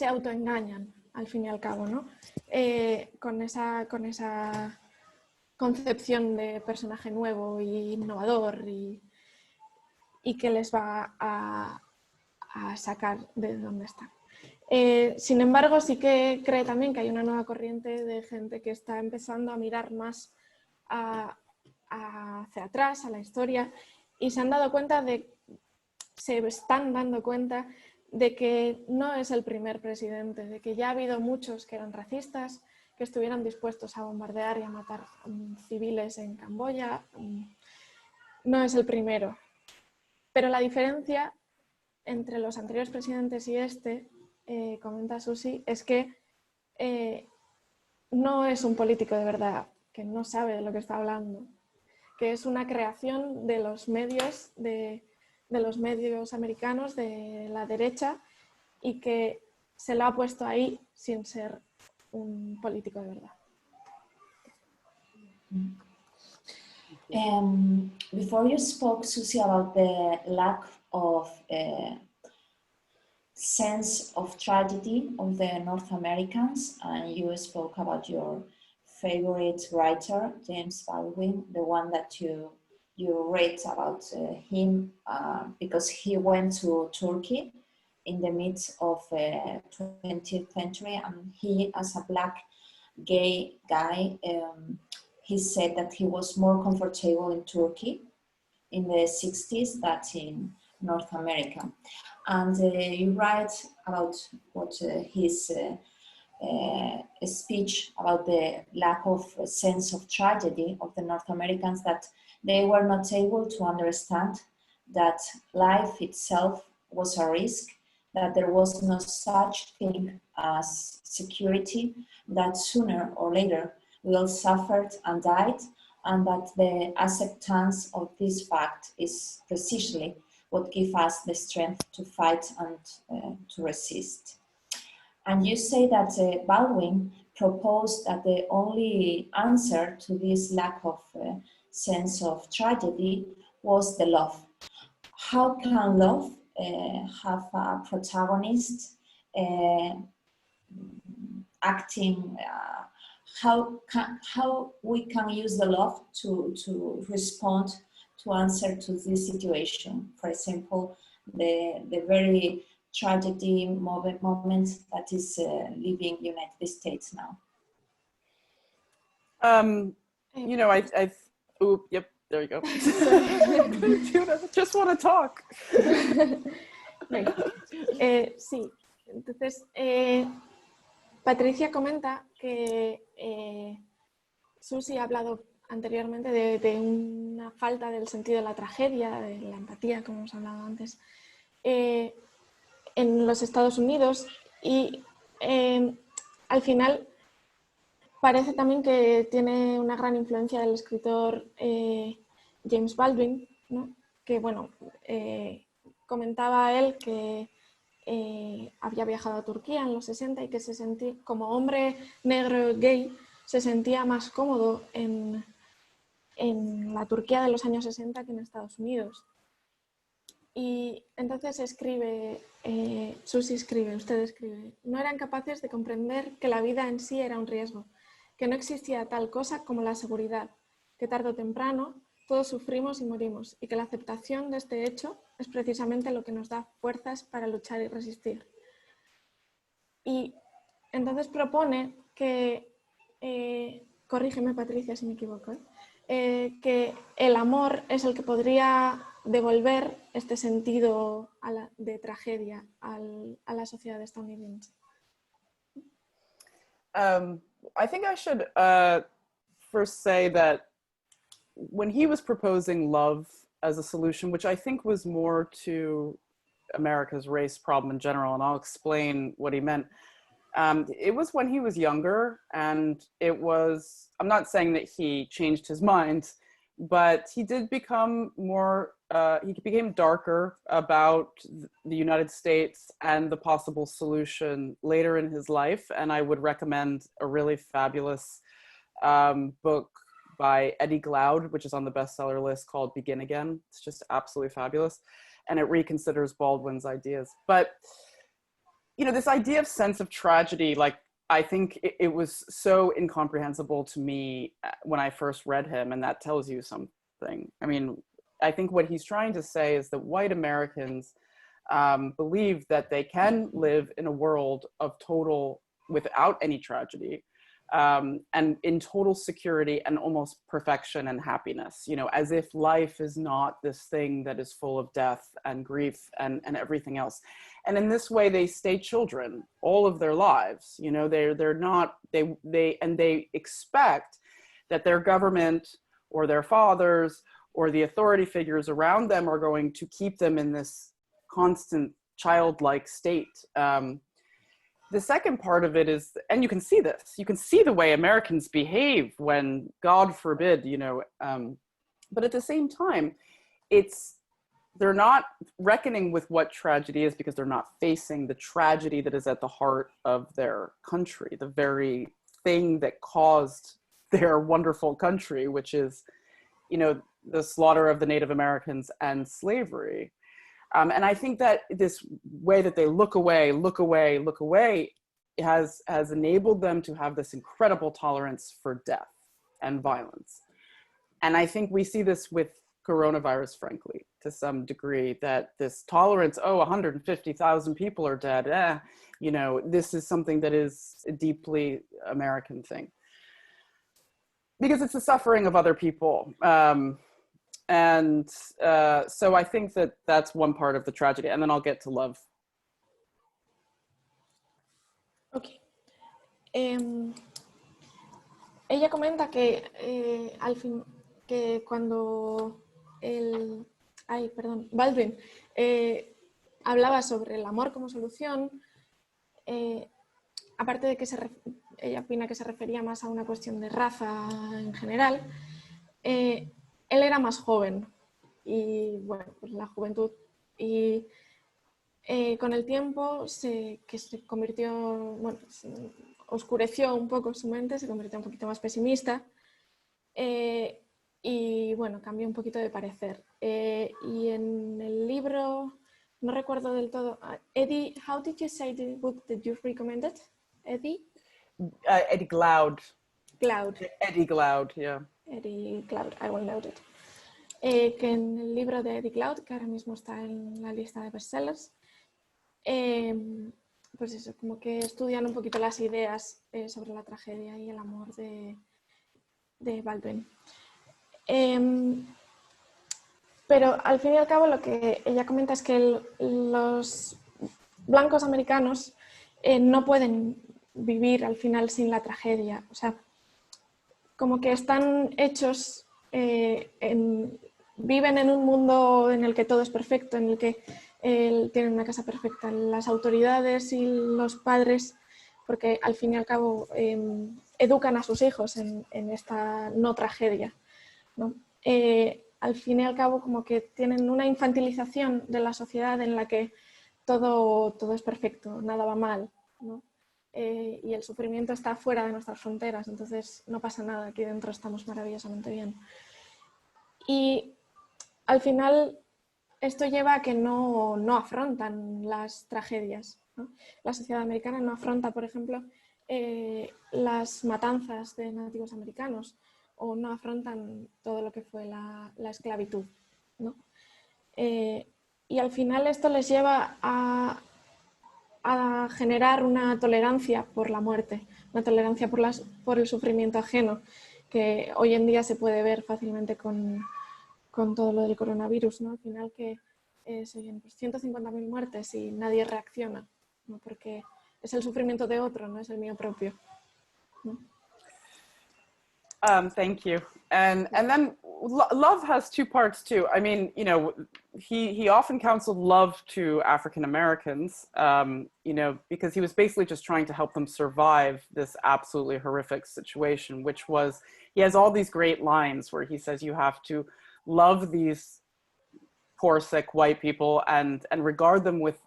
autoengañan, al fin y al cabo, ¿no? Con esa concepción de personaje nuevo e innovador y que les va a sacar de donde están. Sin embargo, sí que cree también que hay una nueva corriente de gente que está empezando a mirar más hacia atrás, a la historia, y se están dando cuenta de que no es el primer presidente, de que ya ha habido muchos que eran racistas, que estuvieran dispuestos a bombardear y a matar civiles en Camboya. No es el primero. Pero la diferencia entre los anteriores presidentes y comenta Suzy, es que no es un político de verdad, que no sabe de lo que está hablando, que es una creación de los medios, de los medios americanos, de la derecha, y que se lo ha puesto ahí sin ser un político de verdad. Before you spoke, Suzy, about the lack of sense of tragedy of the North Americans, and you spoke about your favorite writer, James Baldwin, the one that you read about him because he went to Turkey in the midst of 20th century, and he, as a black gay guy, he said that he was more comfortable in Turkey in the 60s than in North America. And you write about what his speech about the lack of a sense of tragedy of the North Americans, that they were not able to understand that life itself was a risk, that there was no such thing as security, that sooner or later we all suffered and died, and that the acceptance of this fact is precisely what gives us the strength to fight and to resist. And you say that Baldwin proposed that the only answer to this lack of sense of tragedy was the love. How can love have a protagonist acting? How we can use the love to respond, to answer to this situation? For example, the very tragedy moment that is living United States now. You know, yep, there you go. Just want to talk. Sí, entonces Patricia comenta que Suzy ha hablado anteriormente de una falta del sentido de la tragedia, de la empatía, como hemos hablado antes, en los Estados Unidos, y al final parece también que tiene una gran influencia del escritor James Baldwin, ¿no? Que bueno, comentaba él que había viajado a Turquía en los 60 y que se sentía, como hombre negro gay, se sentía más cómodo en la Turquía de los años 60 que en Estados Unidos. Y entonces Suzy escribe, usted escribe, no eran capaces de comprender que la vida en sí era un riesgo, que no existía tal cosa como la seguridad, que tarde o temprano todos sufrimos y morimos, y que la aceptación de este hecho es precisamente lo que nos da fuerzas para luchar y resistir. Y entonces propone que, corrígeme Patricia si me equivoco, que el amor es el que podría devolver este sentido de tragedia a la sociedad estadounidense. I think I should first say that when he was proposing love as a solution, which I think was more to America's race problem in general, and I'll explain what he meant. It was when he was younger, and it was, I'm not saying that he changed his mind, but he did become more, he became darker about the United States and the possible solution later in his life. And I would recommend a really fabulous book by Eddie Glaude, which is on the bestseller list, called Begin Again. It's just absolutely fabulous. And it reconsiders Baldwin's ideas. But, you know, this idea of sense of tragedy, like, I think it was so incomprehensible to me when I first read him, and that tells you something. I mean, I think what he's trying to say is that white Americans believe that they can live in a world of total, without any tragedy, and in total security and almost perfection and happiness, you know, as if life is not this thing that is full of death and grief and everything else. And in this way, they stay children all of their lives. You know, they're not, they expect that their government or their fathers or the authority figures around them are going to keep them in this constant childlike state. The second part of it is, and you can see this, you can see the way Americans behave when, God forbid, you know, but at the same time, they're not reckoning with what tragedy is because they're not facing the tragedy that is at the heart of their country, the very thing that caused their wonderful country, which is, you know, the slaughter of the Native Americans and slavery. And I think that this way that they look away has enabled them to have this incredible tolerance for death and violence. And I think we see this with coronavirus, frankly, to some degree, that this tolerance, 150,000 people are dead, you know, this is something that is a deeply American thing. Because it's the suffering of other people. So I think that that's one part of the tragedy, and then I'll get to love. Okay. Ella comenta que al fin, que cuando Baldwin hablaba sobre el amor como solución, aparte de que ella opina que se refería más a una cuestión de raza en general, él era más joven y bueno, pues la juventud y con el tiempo se convirtió, bueno, se oscureció un poco su mente, se convirtió un poquito más pesimista y bueno, cambió un poquito de parecer. Y en el libro, no recuerdo del todo, Eddie, how did you say the book that you recommended? Eddie? Eddie Glaude. Cloud. Eddie Glaude, yeah. Eddie Cloud, I will note it. Que en el libro de Eddie Cloud, que ahora mismo está en la lista de bestsellers, pues eso, como que estudian un poquito las ideas sobre la tragedia y el amor de Baldwin. Pero al fin y al cabo lo que ella comenta es que los blancos americanos no pueden vivir al final sin la tragedia. O sea, como que están hechos, viven en un mundo en el que todo es perfecto, en el que tienen una casa perfecta. Las autoridades y los padres, porque al fin y al cabo educan a sus hijos en esta no tragedia, ¿no? Al fin y al cabo como que tienen una infantilización de la sociedad en la que todo es perfecto, nada va mal, ¿no? Y el sufrimiento está fuera de nuestras fronteras, entonces no pasa nada, aquí dentro estamos maravillosamente bien. Y al final esto lleva a que no afrontan las tragedias, ¿no? La sociedad americana no afronta, por ejemplo, las matanzas de nativos americanos o no afrontan todo lo que fue la esclavitud, ¿no? Y al final esto les lleva a generar una tolerancia por la muerte, una tolerancia por el sufrimiento ajeno, que hoy en día se puede ver fácilmente con todo lo del coronavirus, ¿no? Al final que se oyen pues 150.000 muertes y nadie reacciona, ¿no? Porque es el sufrimiento de otro, no es el mío propio, ¿no? Thank you. And then love has two parts too. I mean, you know, he often counseled love to African Americans, you know, because he was basically just trying to help them survive this absolutely horrific situation, which was, he has all these great lines where he says you have to love these poor, sick white people and regard them with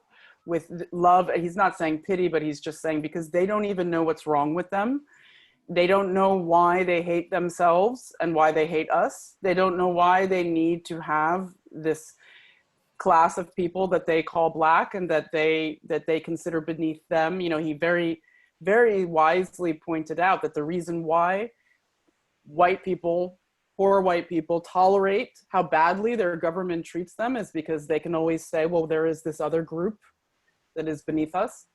love. He's not saying pity, but he's just saying because they don't even know what's wrong with them. They don't know why they hate themselves and why they hate us. They don't know why they need to have this class of people that they call Black and that they consider beneath them. You know, he very, very wisely pointed out that the reason why white people, poor white people, tolerate how badly their government treats them is because they can always say, well, there is this other group that is beneath us.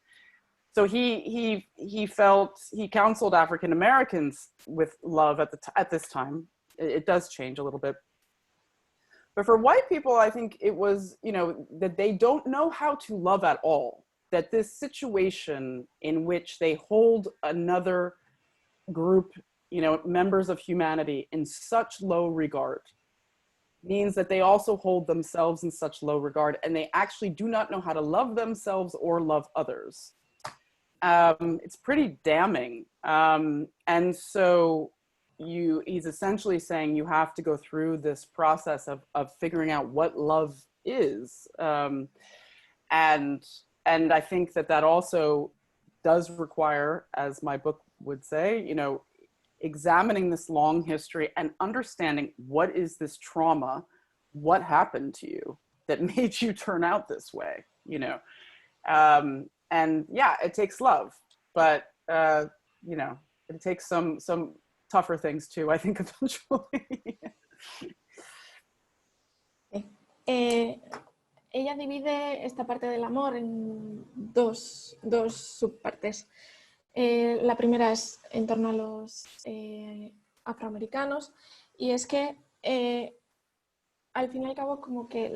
So he felt, he counseled African Americans with love at this time. It does change a little bit. But for white people, I think it was, you know, that they don't know how to love at all. That this situation in which they hold another group, you know, members of humanity in such low regard means that they also hold themselves in such low regard, and they actually do not know how to love themselves or love others. It's pretty damning. And so he's essentially saying you have to go through this process of figuring out what love is. And I think that also does require, as my book would say, you know, examining this long history and understanding what is this trauma, what happened to you that made you turn out this way, you know. And yeah, it takes love, but you know, it takes some tougher things too, I think, eventually. Ella divide esta parte del amor en dos subpartes. La primera es en torno a los afroamericanos, y es que al fin y al cabo como que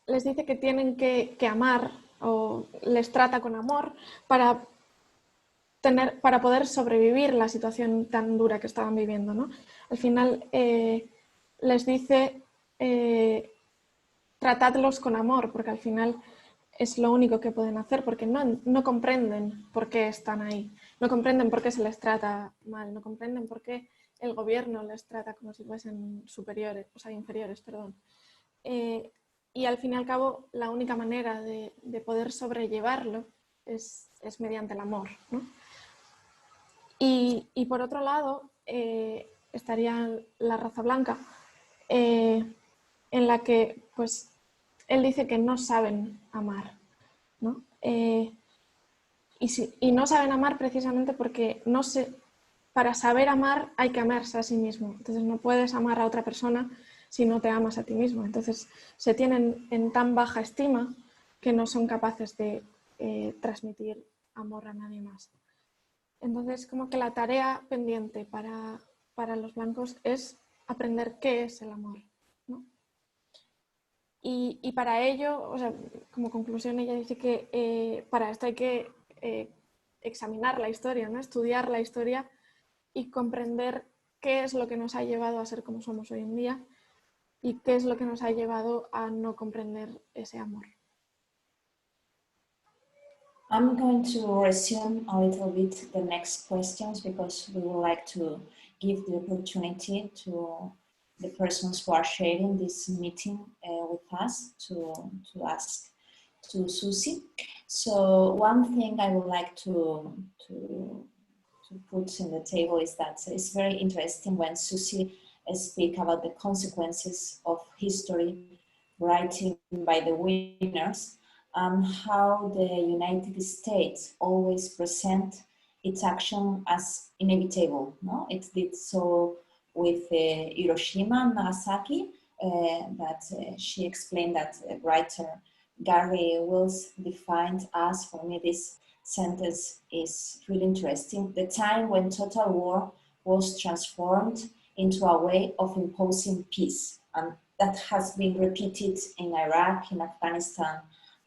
les dice que tienen que amar, o les trata con amor para poder sobrevivir la situación tan dura que estaban viviendo, ¿no? Al final les dice tratadlos con amor, porque al final es lo único que pueden hacer, porque no comprenden por qué están ahí, no comprenden por qué se les trata mal, no comprenden por qué el gobierno les trata como si fuesen superiores, o sea, inferiores, perdón. Y al fin y al cabo, la única manera de poder sobrellevarlo es mediante el amor, ¿no? Y por otro lado, estaría la raza blanca, en la que pues, él dice que no saben amar, ¿no? Y no saben amar precisamente porque para saber amar hay que amarse a sí mismo. Entonces no puedes amar a otra persona si no te amas a ti mismo. Entonces se tienen en tan baja estima que no son capaces de transmitir amor a nadie más. Entonces como que la tarea pendiente para los blancos es aprender qué es el amor, ¿no? Y para ello, o sea, como conclusión, ella dice que para esto hay que examinar la historia, ¿no? Estudiar la historia y comprender qué es lo que nos ha llevado a ser como somos hoy en día y qué es lo que nos ha llevado a no comprender ese amor. I'm going to resume a little bit the next questions because we would like to give the opportunity to the persons who are sharing this meeting with us to ask to Suzy. So one thing I would like to put in the table is that it's very interesting when Suzy speaks about the consequences of history writing by the winners and how the United States always present its action as inevitable. No? It did so with Hiroshima and Nagasaki, she explained that writer Gary Wills defined as, for me this sentence is really interesting, the time when total war was transformed into a way of imposing peace. And that has been repeated in Iraq, in Afghanistan,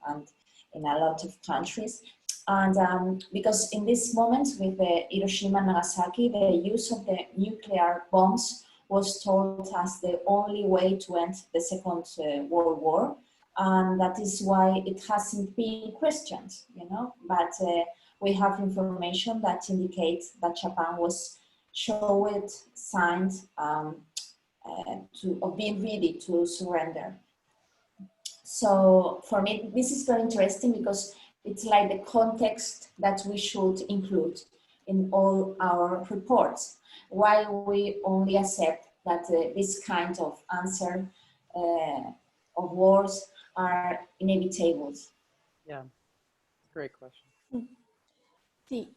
and in a lot of countries. And because in this moment with the Hiroshima and Nagasaki, the use of the nuclear bombs was told as the only way to end the Second World War. And that is why it hasn't been questioned, you know, but we have information that indicates that Japan was showed signs of being ready to surrender. So for me, this is very interesting because it's like the context that we should include in all our reports, while we only accept that this kind of answer of wars are inevitable. Yeah, great question. Sí,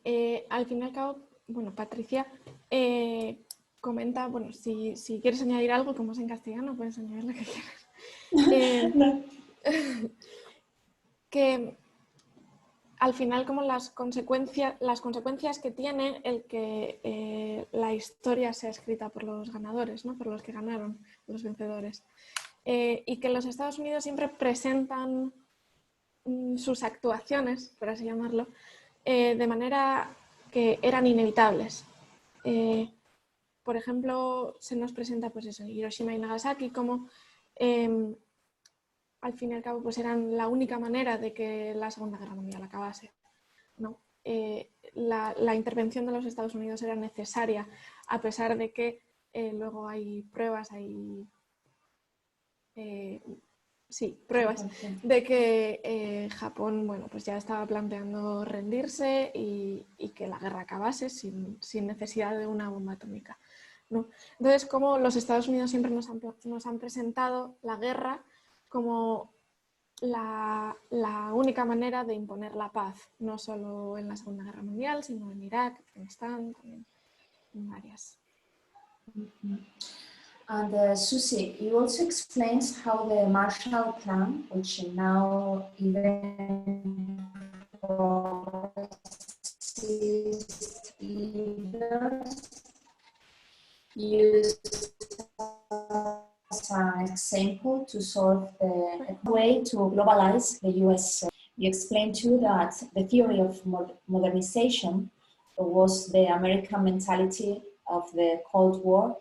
al fin y al cabo, bueno, Patricia comenta, bueno, si quieres añadir algo, como es en castellano, puedes añadir lo que quieras. Que al final como las consecuencias que tiene el que la historia sea escrita por los ganadores, ¿no? Por los que ganaron, los vencedores. Y que los Estados Unidos siempre presentan sus actuaciones, por así llamarlo, de manera que eran inevitables. Por ejemplo, se nos presenta pues eso, Hiroshima y Nagasaki como al fin y al cabo pues eran la única manera de que la Segunda Guerra Mundial acabase, ¿no? La intervención de los Estados Unidos era necesaria, a pesar de que luego hay pruebas, pruebas de que Japón, bueno, pues ya estaba planteando rendirse y que la guerra acabase sin necesidad de una bomba atómica, ¿no? Entonces, como los Estados Unidos siempre nos han presentado la guerra como la única manera de imponer la paz, no solo en la Segunda Guerra Mundial, sino en Irak, Afganistán, también en varias. And Suzy, you also explains how the Marshall Plan, which now even leaders used as an example to solve the way to globalize the US. You explained too that the theory of modernization was the American mentality of the Cold War,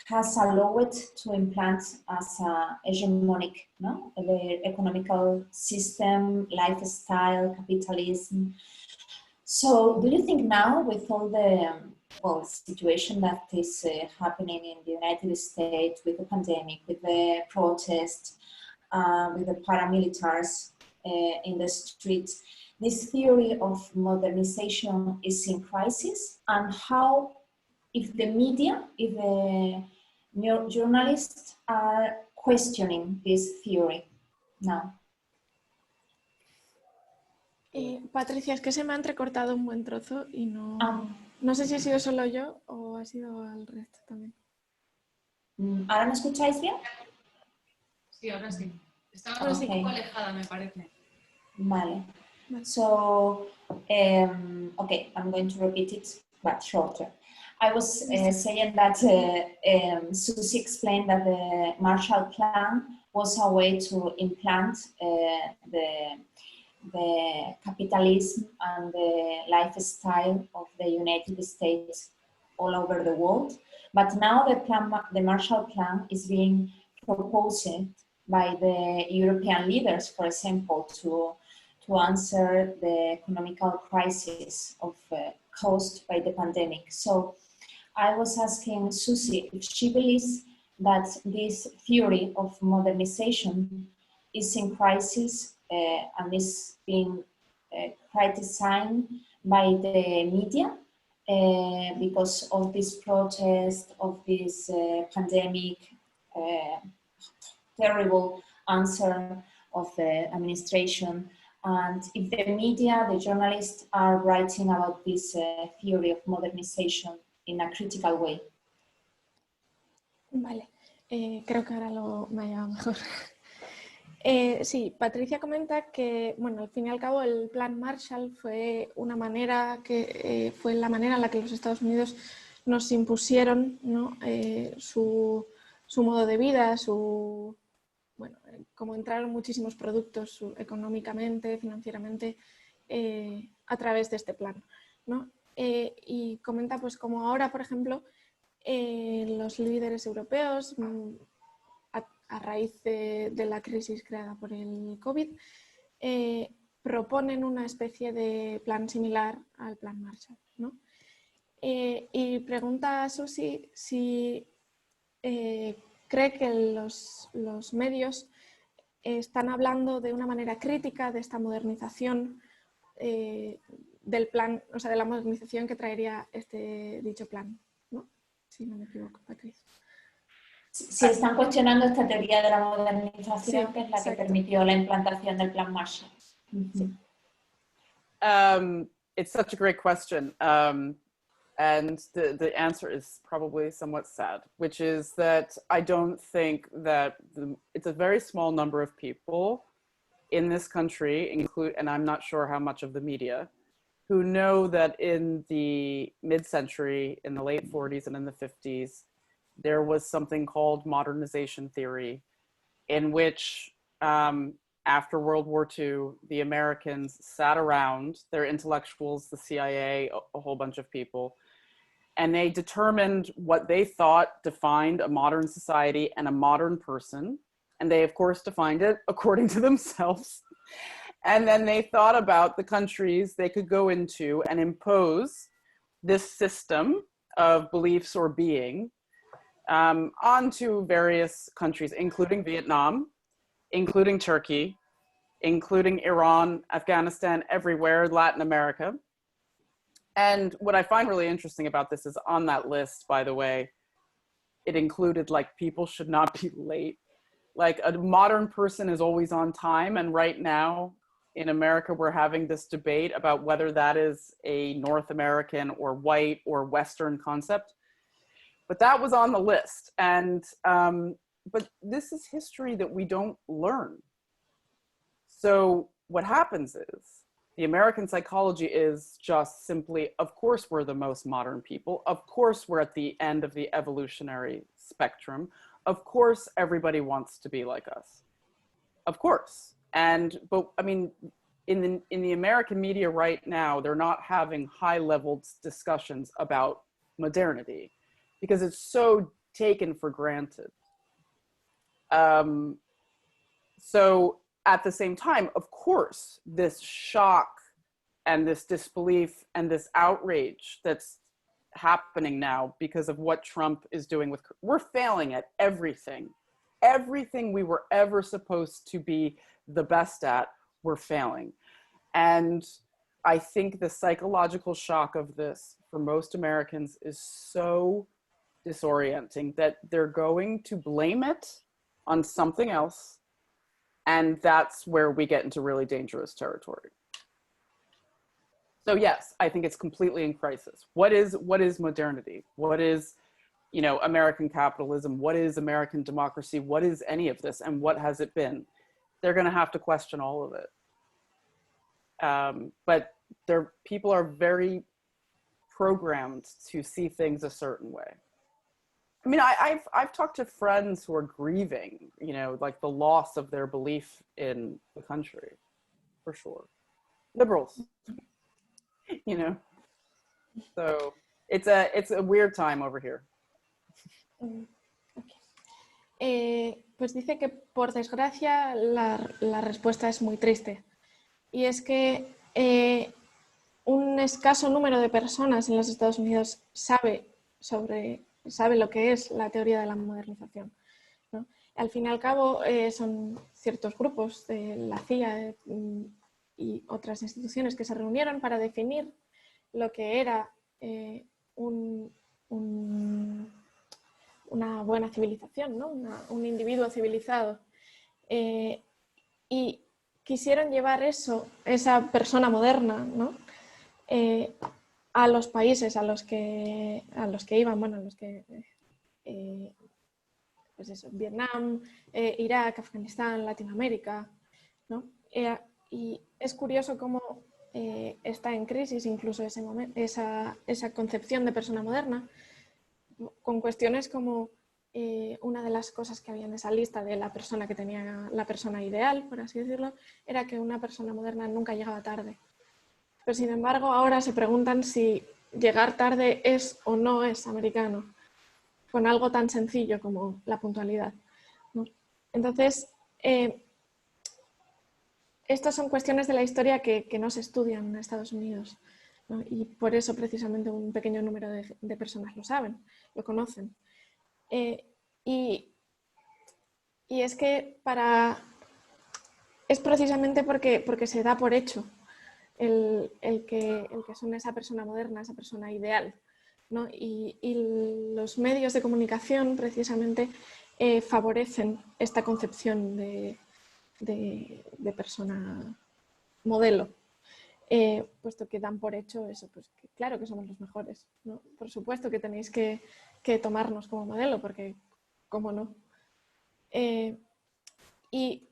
has allowed to implant as a hegemonic, no? The economical system, lifestyle, capitalism. So do you think now, with all the well, situation that is happening in the United States, with the pandemic, with the protests, with the paramilitaries in the streets, this theory of modernization is in crisis? And how, if the media, if the journalists are questioning this theory now? Patricia, es que se me ha entrecortado un buen trozo y no sé si he sido solo yo o ha sido al resto también. ¿Ahora me escucháis bien? Sí, ahora sí. Estaba un poco alejada, me parece. Vale. So, okay, I'm going to repeat it, but shorter. I was saying that Suzy explained that the Marshall Plan was a way to implant the capitalism and the lifestyle of the United States all over the world. But now the Marshall Plan is being proposed by the European leaders, for example, to answer the economical crisis caused by the pandemic. So I was asking Suzy if she believes that this theory of modernization is in crisis and is being criticized by the media because of this protest, of this pandemic, terrible answer of the administration, and if the media, the journalists are writing about this theory of modernization in a critical way. Vale, creo que ahora me ha llegado mejor. Sí, Patricia comenta que, bueno, al fin y al cabo el plan Marshall fue una manera fue la manera en la que los Estados Unidos nos impusieron, ¿no? su modo de vida, bueno, como entraron muchísimos productos económicamente, financieramente, a través de este plan, ¿no? Y comenta pues como ahora, por ejemplo, los líderes europeos, a raíz de la crisis creada por el COVID, proponen una especie de plan similar al plan Marshall, ¿no? Y pregunta a Suzy si cree que los medios están hablando de una manera crítica de esta modernización del plan, o sea, de la modernización que traería dicho plan, ¿no? Si no me equivoco, Patricia. Si están cuestionando esta teoría de la modernización, sí, que es la exacto. que permitió la implantación del plan Marshall. Sí. It's such a great question. And the answer is probably somewhat sad, which is that I don't think that it's a very small number of people in this country, and I'm not sure how much of the media, who know that in the mid-century, in the late 40s and in the 50s, there was something called modernization theory, in which after World War II, the Americans sat around, their intellectuals, the CIA, a whole bunch of people, and they determined what they thought defined a modern society and a modern person. And they, of course, defined it according to themselves. And then they thought about the countries they could go into and impose this system of beliefs or being onto various countries, including Vietnam, including Turkey, including Iran, Afghanistan, everywhere, Latin America. And what I find really interesting about this is on that list, by the way, it included like people should not be late. Like a modern person is always on time. And right now in America, we're having this debate about whether that is a North American or white or Western concept. But that was on the list. And, but this is history that we don't learn. So what happens is the American psychology is just simply, of course, we're the most modern people. Of course, we're at the end of the evolutionary spectrum. Of course, everybody wants to be like us. Of course. But I mean, in the American media right now, they're not having high-level discussions about modernity because it's so taken for granted. So at the same time, of course, this shock and this disbelief and this outrage that's happening now because of what Trump is doing with, we're failing at everything. Everything we were ever supposed to be the best at, we're failing. And I think the psychological shock of this for most Americans is so disorienting that they're going to blame it on something else. And that's where we get into really dangerous territory. So yes, I think it's completely in crisis. What is modernity? What is, you know, American capitalism? What is American democracy? What is any of this? And what has it been? They're going to have to question all of it. But people are very programmed to see things a certain way. I mean, I've talked to friends who are grieving, you know, like the loss of their belief in the country, for sure. Liberals, you know. So it's a weird time over here. Okay. Pues dice que por desgracia la respuesta es muy triste. Y es que un escaso número de personas en los Estados Unidos sabe lo que es la teoría de la modernización, ¿no? Al fin y al cabo son ciertos grupos de la CIA y otras instituciones que se reunieron para definir lo que era una buena civilización, ¿no? Un individuo civilizado. Y quisieron llevar esa persona moderna, ¿no? A los países a los que iban, bueno, pues eso, Vietnam, Irak, Afganistán, Latinoamérica, ¿no? Y es curioso cómo está en crisis incluso esa concepción de persona moderna, con cuestiones como una de las cosas que había en esa lista de la persona que tenía la persona ideal, por así decirlo, era que una persona moderna nunca llegaba tarde. Pero sin embargo ahora se preguntan si llegar tarde es o no es americano, con algo tan sencillo como la puntualidad, ¿no? Entonces, estas son cuestiones de la historia que no se estudian en Estados Unidos, ¿no? Y por eso precisamente un pequeño número de personas lo saben, lo conocen. Y es que es precisamente porque se da por hecho el que son esa persona moderna, esa persona ideal, ¿no? Y los medios de comunicación precisamente favorecen esta concepción de persona modelo, puesto que dan por hecho eso, pues que claro que somos los mejores, ¿no? Por supuesto que tenéis que tomarnos como modelo, porque ¿cómo no? Y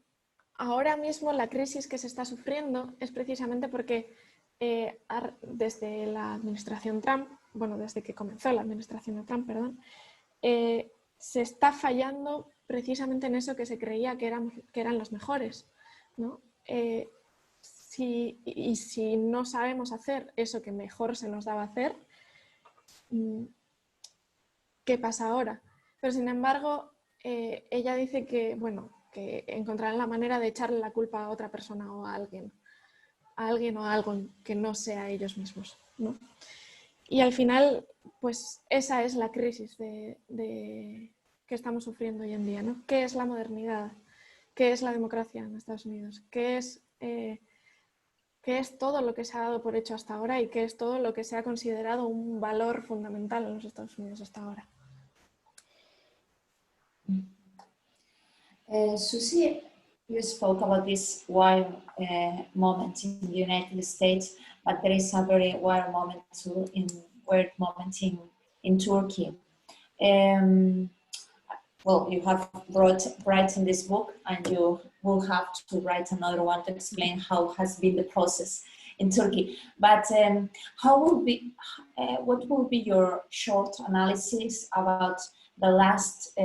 ahora mismo la crisis que se está sufriendo es precisamente porque desde la administración Trump, bueno, desde que comenzó la administración de Trump, perdón, se está fallando precisamente en eso que se creía que eran los mejores, ¿no? Si no sabemos hacer eso que mejor se nos daba hacer, ¿qué pasa ahora? Pero sin embargo, ella dice que, bueno, que encontrarán la manera de echarle la culpa a otra persona o a alguien o a algo que no sea ellos mismos, ¿no? Y al final, pues esa es la crisis que estamos sufriendo hoy en día, ¿no? ¿Qué es la modernidad? ¿Qué es la democracia en Estados Unidos? ¿Qué es todo lo que se ha dado por hecho hasta ahora y qué es todo lo que se ha considerado un valor fundamental en los Estados Unidos hasta ahora? Suzy, you spoke about this wild moment in the United States, but there is a very wild moment too in Turkey. Well, you have written this book, and you will have to write another one to explain how has been the process in Turkey. But what will be your short analysis about the last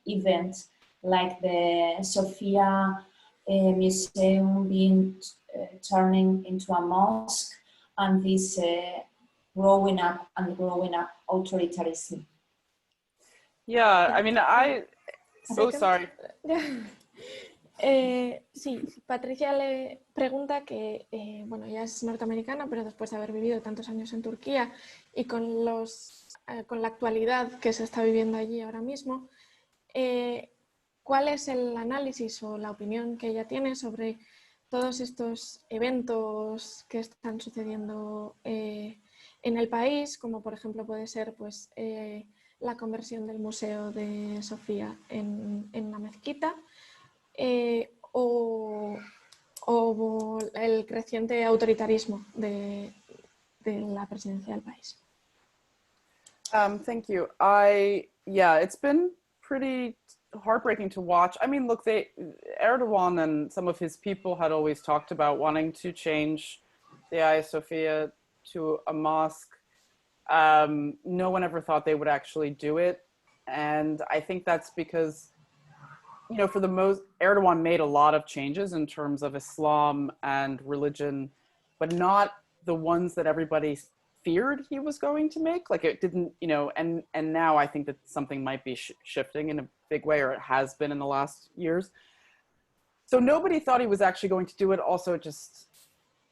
event, like the Sofia Museum turning into a mosque, and this growing up authoritarianism? Yeah, I mean, sorry. Sí, Patricia le pregunta que, bueno, ella es norteamericana, pero después de haber vivido tantos años en Turquía y con la actualidad que se está viviendo allí ahora mismo, ¿cuál es el análisis o la opinión que ella tiene sobre todos estos eventos que están sucediendo en el país, como por ejemplo puede ser pues, la conversión del Museo de Sofía en una mezquita, o el creciente autoritarismo de la presidencia del país? Thank you. Yeah, it's been pretty heartbreaking to watch. I mean, look, Erdogan and some of his people had always talked about wanting to change the Hagia Sophia to a mosque. No one ever thought they would actually do it. And I think that's because, you know, Erdogan made a lot of changes in terms of Islam and religion, but not the ones that everybody feared he was going to make. Like it didn't, you know, and now I think that something might be shifting in a big way, or it has been in the last years. So nobody thought he was actually going to do it. Also, it just,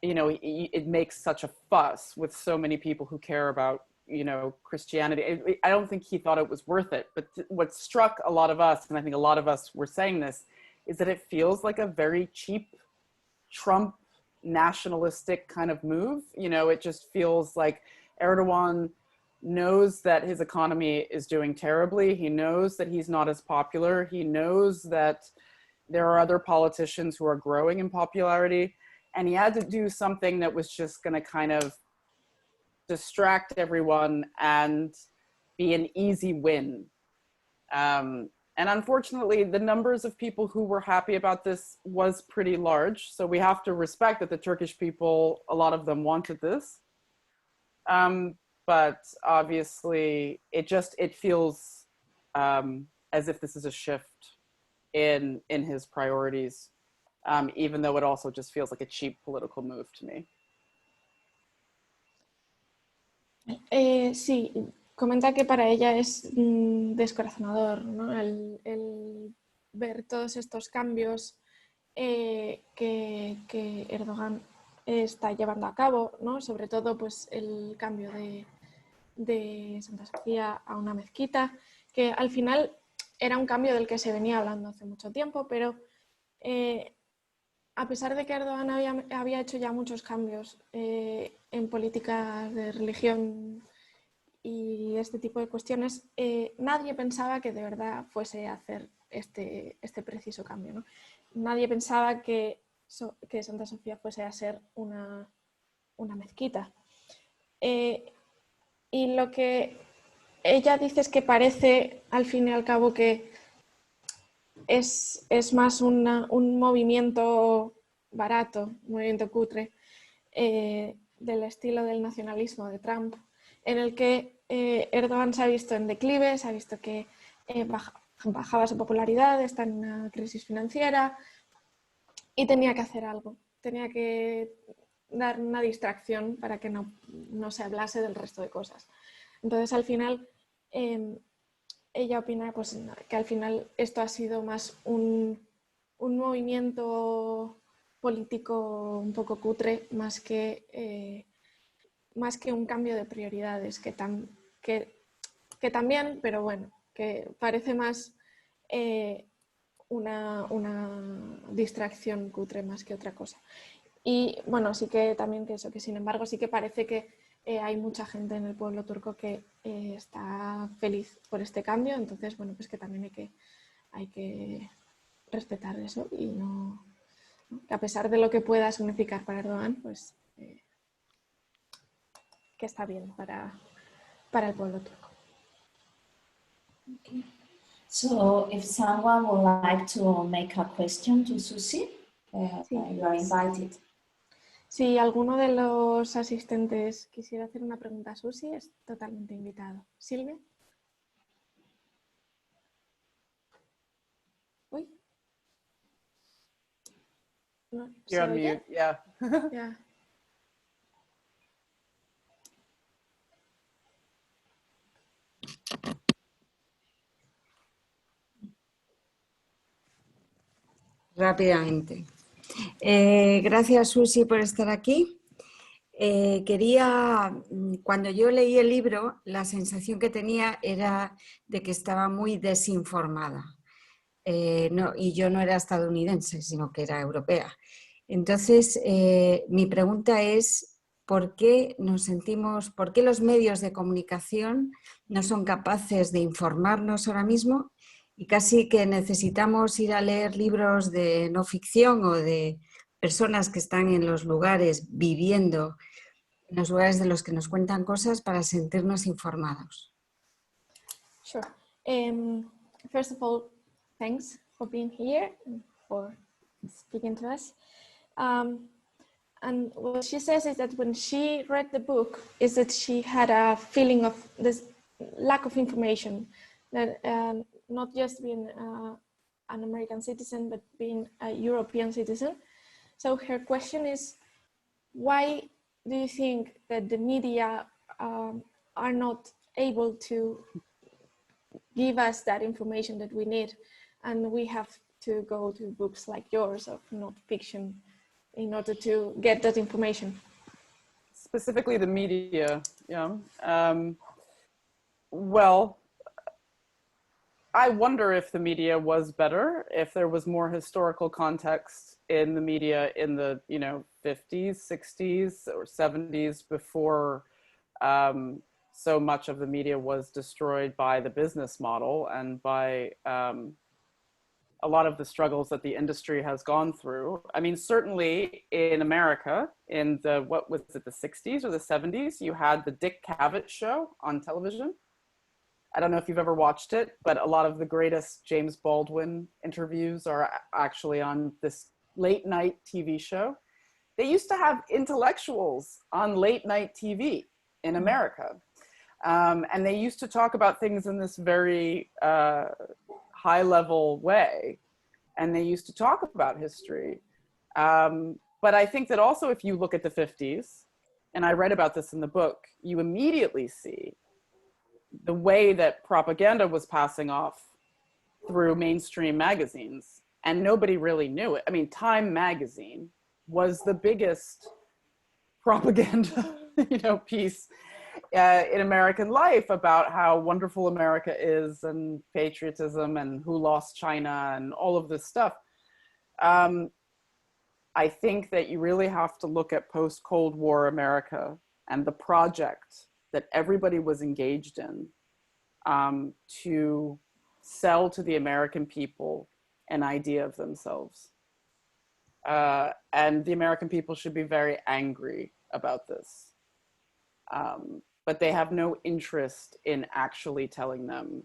you know, it makes such a fuss with so many people who care about, you know, Christianity. I don't think he thought it was worth it. But what struck a lot of us, and I think a lot of us were saying this, is that it feels like a very cheap Trump nationalistic kind of move. You know, it just feels like Erdogan knows that his economy is doing terribly. He knows that he's not as popular. He knows that there are other politicians who are growing in popularity. And he had to do something that was just going to kind of distract everyone and be an easy win. And unfortunately, the numbers of people who were happy about this was pretty large. So we have to respect that the Turkish people, a lot of them wanted this. But obviously, it feels as if this is a shift in his priorities, even though it also just feels like a cheap political move to me. Sí, comenta que para ella es descorazonador, ¿no? el ver todos estos cambios que Erdogan está llevando a cabo, ¿no? Sobre todo pues, el cambio de Santa Sofía a una mezquita, que al final era un cambio del que se venía hablando hace mucho tiempo, pero a pesar de que Erdogan había hecho ya muchos cambios en políticas de religión y este tipo de cuestiones, nadie pensaba que de verdad fuese a hacer este preciso cambio, ¿no? Nadie pensaba que Santa Sofía fuese a ser una mezquita. Y lo que ella dice es que parece, al fin y al cabo, que es más un movimiento barato, un movimiento cutre, del estilo del nacionalismo de Trump, en el que Erdogan se ha visto en declive, se ha visto que bajaba su popularidad, está en una crisis financiera y tenía que hacer algo, tenía que dar una distracción para que no se hablase del resto de cosas. Entonces, al final, ella opina pues, que al final esto ha sido más un movimiento político un poco cutre, más que un cambio de prioridades, que también, pero bueno, que parece más una distracción cutre más que otra cosa. Y bueno, sí que también pienso que sin embargo sí que parece que hay mucha gente en el pueblo turco que está feliz por este cambio, entonces bueno, pues que también hay que respetar eso y no, a pesar de lo que pueda significar para Erdogan, pues que está bien para el pueblo turco. Okay. So if someone would like to make a question to Suzy, Sí. you are invited. Si alguno de los asistentes quisiera hacer una pregunta a Suzy, es totalmente invitado. Silvia. Uy. No, ¿se You're on oye? mute, yeah. Ya. rápidamente. Gracias, Suzy, por estar aquí. Cuando yo leí el libro, la sensación que tenía era de que estaba muy desinformada. Y yo no era estadounidense, sino que era europea. Entonces, mi pregunta es, ¿por qué los medios de comunicación no son capaces de informarnos ahora mismo? Y casi que necesitamos ir a leer libros de no ficción o de personas que están en los lugares viviendo, en los lugares de los que nos cuentan cosas para sentirnos informados. Sure. First of all, thanks for being here and for speaking to us. And what she says is that when she read the book, is that she had a feeling of this lack of information, that not just being an American citizen, but being a European citizen. So her question is, why do you think that the media are not able to give us that information that we need, and we have to go to books like yours of not fiction in order to get that information? Specifically the media, yeah. Well, I wonder if the media was better, if there was more historical context in the media in the 50s, 60s, or 70s before so much of the media was destroyed by the business model and by a lot of the struggles that the industry has gone through. I mean, certainly in America, in the 60s or the 70s, you had the Dick Cavett show on television. I don't know if you've ever watched it, but a lot of the greatest James Baldwin interviews are actually on this late night TV show. They used to have intellectuals on late night TV in America. And they used to talk about things in this very high level way. And they used to talk about history. But I think that also if you look at the 50s, and I read about this in the book, you immediately see the way that propaganda was passing off through mainstream magazines, and nobody really knew it. I mean, Time magazine was the biggest propaganda, piece in American life about how wonderful America is and patriotism and who lost China and all of this stuff. I think that you really have to look at post-Cold War America and the project that everybody was engaged in to sell to the American people an idea of themselves. And the American people should be very angry about this. But they have no interest in actually telling them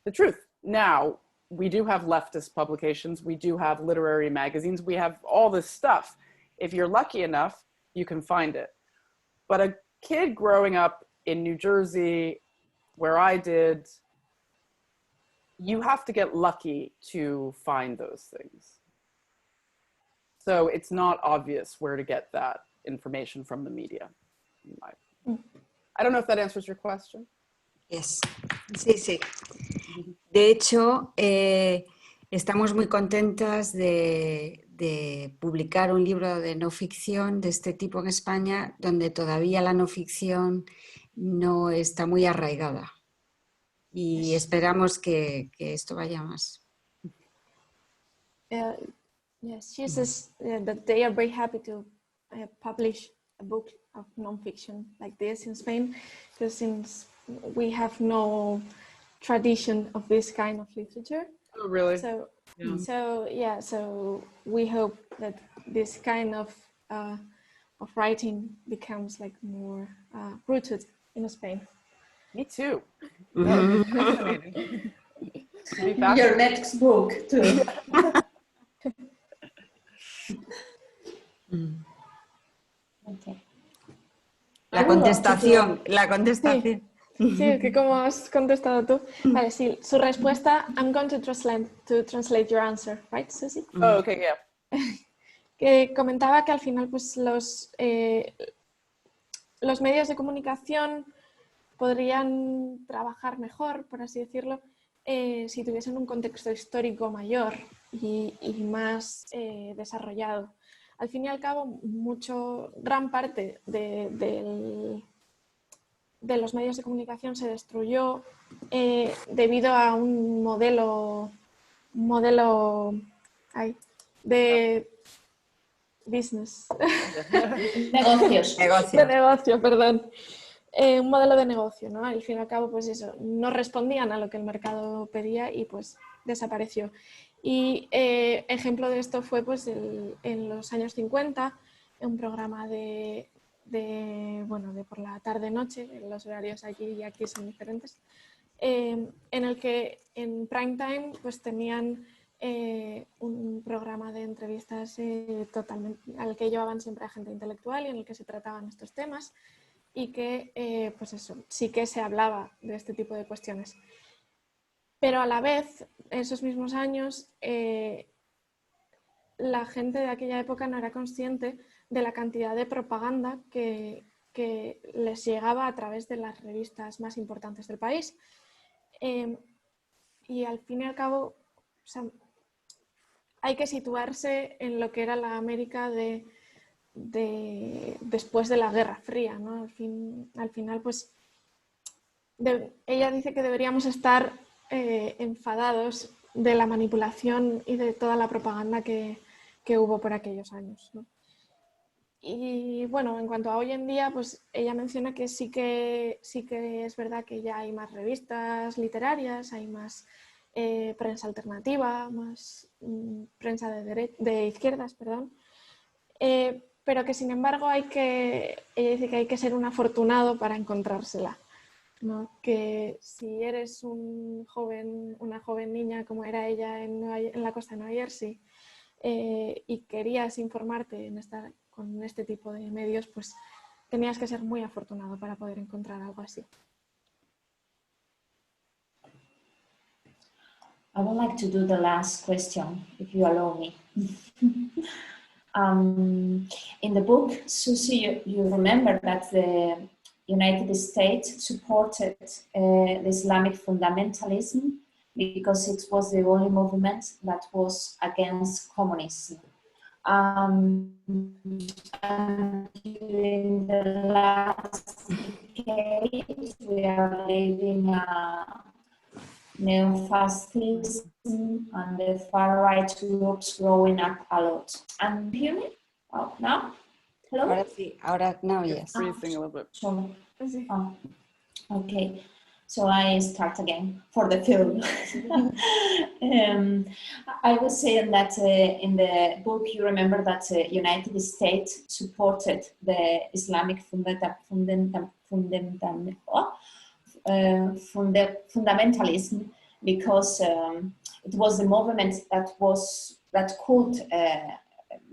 the truth. Now, we do have leftist publications, we do have literary magazines, we have all this stuff. If you're lucky enough, you can find it. But a kid growing up in New Jersey, where I did, you have to get lucky to find those things. So it's not obvious where to get that information from the media. I don't know if that answers your question. Yes. Sí. De hecho, estamos muy contentas de publicar un libro de no ficción de este tipo en España, donde todavía la no ficción no está muy arraigada. Y esperamos que esto vaya más. Yes, she says that they are very happy to publish a book of non-fiction like this in Spain, because since we have no tradition of this kind of literature. Oh, really? So we hope that this kind of writing becomes like more rooted in Spain. Me too. Fascinating. Your next book too. Okay. La contestación. Sí, que como has contestado tú. Vale, sí, su respuesta, I'm going to translate your answer, right, Suzy? Oh, okay, yeah. Que comentaba que al final pues los medios de comunicación podrían trabajar mejor, por así decirlo, si tuviesen un contexto histórico mayor y más desarrollado. Al fin y al cabo, gran parte de los medios de comunicación se destruyó debido a un modelo de business. Negocios. De negocio, perdón. Un modelo de negocio, ¿no? Al fin y al cabo, pues eso, no respondían a lo que el mercado pedía y pues desapareció. Y ejemplo de esto fue pues en los años 50, un programa de por la tarde-noche, los horarios allí y aquí son diferentes, en el que en prime time pues tenían un programa de entrevistas totalmente al que llevaban siempre a gente intelectual y en el que se trataban estos temas y que pues eso, sí que se hablaba de este tipo de cuestiones. Pero a la vez, esos mismos años, la gente de aquella época no era consciente de la cantidad de propaganda que les llegaba a través de las revistas más importantes del país. Y al fin y al cabo, o sea, hay que situarse en lo que era la América después de la Guerra Fría, ¿no? Al final, pues, ella dice que deberíamos estar enfadados de la manipulación y de toda la propaganda que hubo por aquellos años, ¿no? Y bueno, en cuanto a hoy en día, pues ella menciona que sí que es verdad que ya hay más revistas literarias, hay más prensa alternativa, más prensa de izquierdas, perdón. Pero que sin embargo ella dice que hay que ser un afortunado para encontrársela, ¿no? Que si eres una joven niña como era ella en la costa de Nueva Jersey y querías informarte con este tipo de medios, pues tenías que ser muy afortunado para poder encontrar algo así. I would like to do the last question, if you allow me. In the book, Suzy, you remember that the United States supported the Islamic fundamentalism because it was the only movement that was against communism. And during the last decade, we are living neo-fascism and the far-right groups growing up a lot. And hear me? Oh, now? Hello? Ahora sí, ahora now, yes. Freezing a little bit. So, okay. So I start again for the film. I was saying that in the book you remember that the United States supported the Islamic fundamentalism because it was the movement that could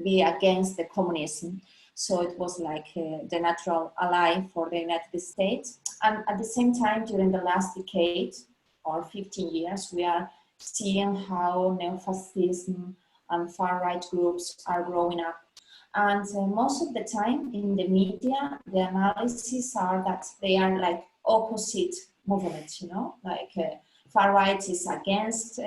be against the communism. So it was like the natural ally for the United States. And at the same time, during the last decade or 15 years, we are seeing how neo-fascism and far-right groups are growing up. And most of the time in the media, the analysis are that they are like opposite movements, you know, like far-right is against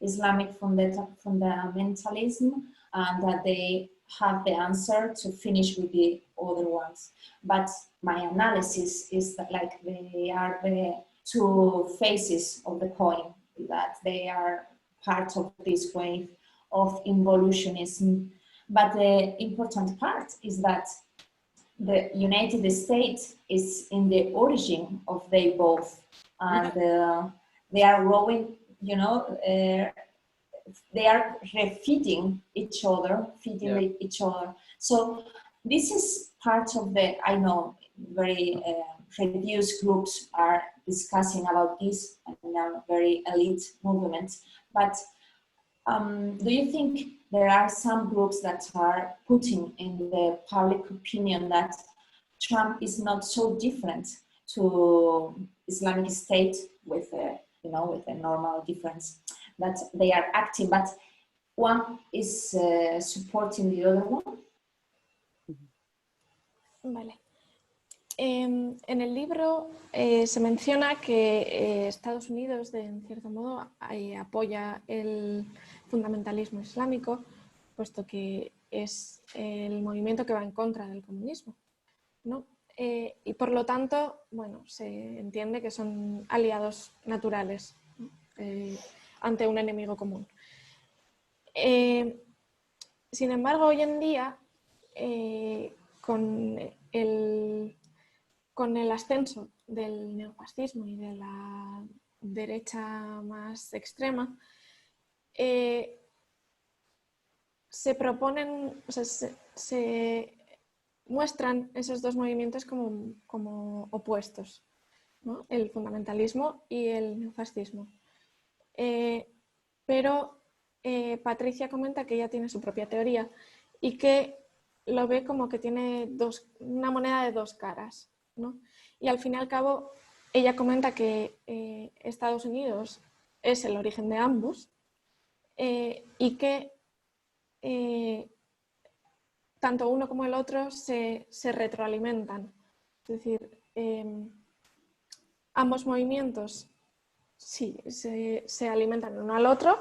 Islamic fundamentalism and that they have the answer to finish with the other ones. But my analysis is that like they are the two faces of the coin, that they are part of this wave of involutionism. But the important part is that the United States is in the origin of they both, and they are growing, you know, they are feeding each other, each other. So this is part of the, I know, very reduced groups are discussing about this and are very elite movements. But do you think there are some groups that are putting in the public opinion that Trump is not so different to Islamic State with a, you know, with a normal difference, that they are acting, but one is supporting the other one? Vale. En el libro se menciona que Estados Unidos, en cierto modo, apoya el fundamentalismo islámico, puesto que es el movimiento que va en contra del comunismo, ¿no? Y por lo tanto, bueno, se entiende que son aliados naturales, ¿no? Ante un enemigo común. Sin embargo, hoy en día, con el ascenso del neofascismo y de la derecha más extrema, se proponen, o sea, se muestran esos dos movimientos como opuestos, ¿no? El fundamentalismo y el neofascismo. Pero Patricia comenta que ella tiene su propia teoría y que lo ve como que tiene una moneda de dos caras, ¿no? Y al fin y al cabo, ella comenta que Estados Unidos es el origen de ambos y que tanto uno como el otro se retroalimentan. Es decir, ambos movimientos sí, se alimentan el uno al otro,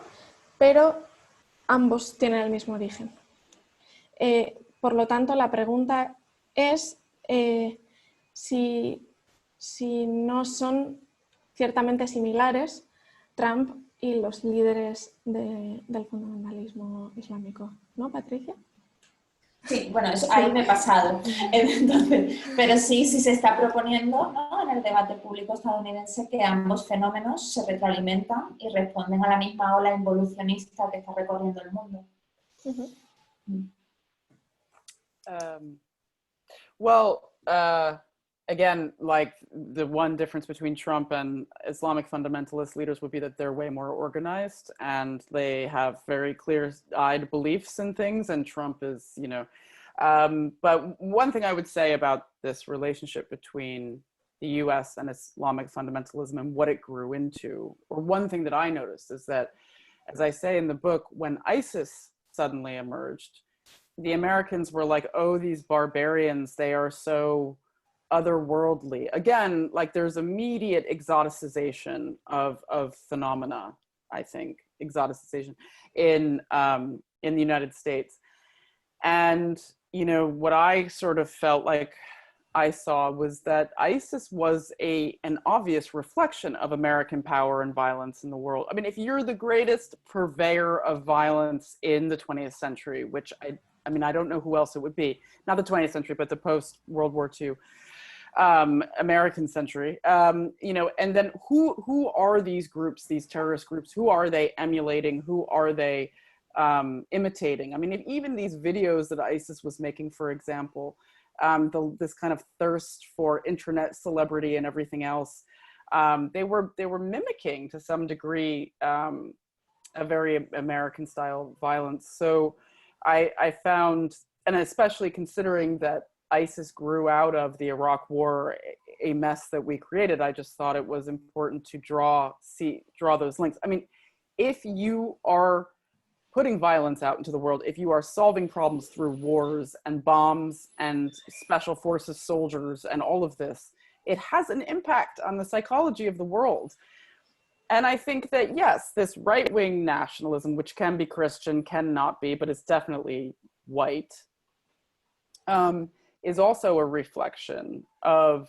pero ambos tienen el mismo origen. Por lo tanto, la pregunta es si no son ciertamente similares Trump y los líderes del fundamentalismo islámico, ¿no, Patricia? Sí, bueno, eso, ahí me he pasado. Entonces, pero sí se está proponiendo, ¿no?, en el debate público estadounidense que ambos fenómenos se retroalimentan y responden a la misma ola involucionista que está recorriendo el mundo. Well, again, like the one difference between Trump and Islamic fundamentalist leaders would be that they're way more organized and they have very clear-eyed beliefs in things, and Trump is, you know, but one thing I would say about this relationship between the US and Islamic fundamentalism and what it grew into, or one thing that I noticed is that, as I say in the book, when ISIS suddenly emerged, the Americans were like, oh, these barbarians, they are so otherworldly. Again, like there's immediate exoticization of phenomena, I think, exoticization in the United States. And, you know, what I sort of felt like I saw was that ISIS was an obvious reflection of American power and violence in the world. I mean, if you're the greatest purveyor of violence in the 20th century, which I mean, I don't know who else it would be, not the 20th century, but the post-World War II American century, you know, and then who are these groups, these terrorist groups? Who are they emulating? Who are they imitating? I mean, even these videos that ISIS was making, for example, this kind of thirst for internet celebrity and everything else, they were mimicking to some degree a very American style violence. So I found, and especially considering that ISIS grew out of the Iraq War, a mess that we created, I just thought it was important to draw those links. I mean, if you are putting violence out into the world, if you are solving problems through wars and bombs and special forces soldiers and all of this, it has an impact on the psychology of the world. And I think that, yes, this right-wing nationalism, which can be Christian, cannot be, but it's definitely white, is also a reflection of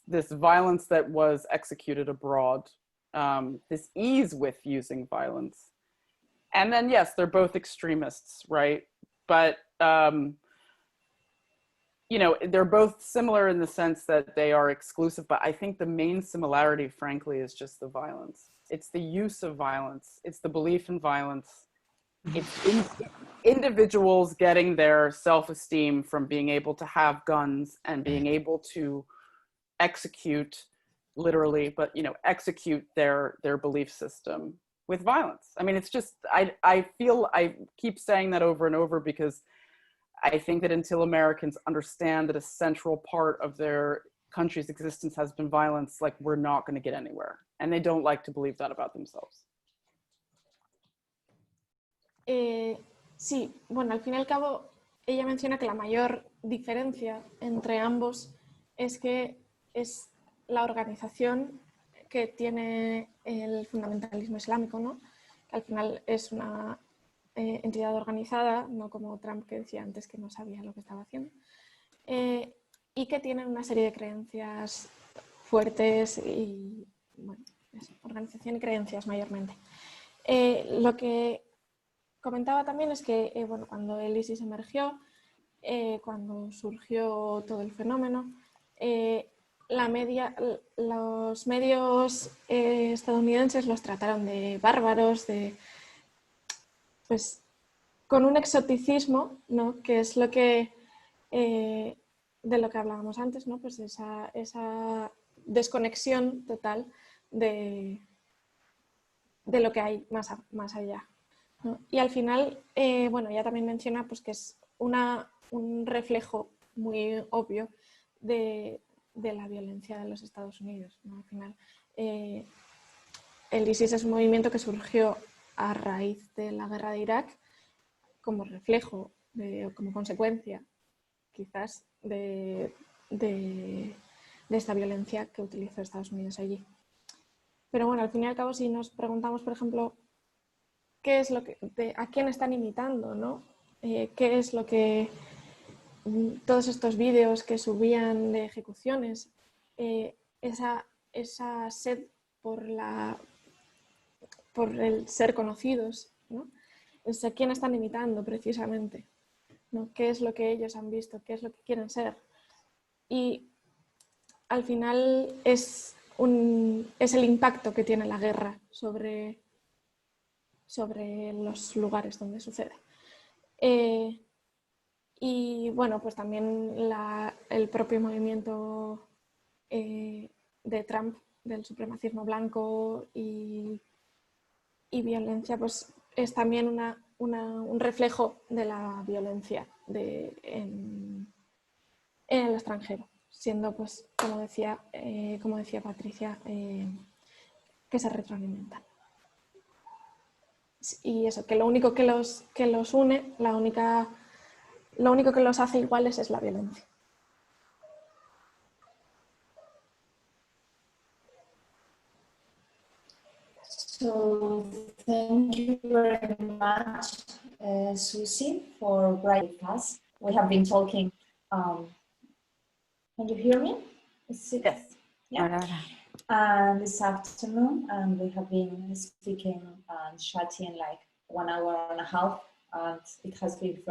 this violence that was executed abroad, this ease with using violence. And then, yes, they're both extremists, right? But, you know, they're both similar in the sense that they are exclusive, but I think the main similarity, frankly, is just the violence. It's the use of violence. It's the belief in violence. It's individuals getting their self-esteem from being able to have guns and being able to execute, literally, but, you know, execute their belief system with violence. I mean, it's just, I feel I keep saying that over and over because I think that until Americans understand that a central part of their country's existence has been violence, like, we're not going to get anywhere. And they don't like to believe that about themselves. Sí, bueno, al fin y al cabo, ella menciona que la mayor diferencia entre ambos es que es la organización que tiene el fundamentalismo islámico, ¿no? Que al final es una entidad organizada, no como Trump, que decía antes que no sabía lo que estaba haciendo, y que tienen una serie de creencias fuertes y, bueno, eso, organización y creencias mayormente. Lo que comentaba también es que bueno, cuando el ISIS emergió, cuando surgió todo el fenómeno, los medios estadounidenses los trataron de bárbaros, pues, con un exoticismo, ¿no? Que es lo que, de lo que hablábamos antes, ¿no? Pues esa desconexión total de lo que hay más allá, ¿no? Y al final, bueno, ella también menciona pues, que es un reflejo muy obvio de la violencia de los Estados Unidos, ¿no? Al final, el ISIS es un movimiento que surgió a raíz de la guerra de Irak como reflejo, como consecuencia, quizás, de esta violencia que utilizó Estados Unidos allí. Pero bueno, al fin y al cabo, si nos preguntamos, por ejemplo, qué es lo que, a quién están imitando, ¿no? Qué es lo que todos estos vídeos que subían de ejecuciones, esa sed por el ser conocidos, ¿no? Es a quién están imitando precisamente, ¿no? ¿Qué es lo que ellos han visto? ¿Qué es lo que quieren ser? Y al final es el impacto que tiene la guerra sobre los lugares donde sucede. Y bueno, pues también el propio movimiento de Trump, del supremacismo blanco y violencia, pues es también un reflejo de la violencia en el extranjero, siendo, pues, como decía Patricia, que se retroalimentan. Y eso, que lo único que los une, lo único que los hace iguales es la violencia. So thank you very much, Suzy, for writing us. We have been talking. Can you hear me? Yes. Yeah. This afternoon, and we have been speaking and chatting like 1 hour and a half, and it has been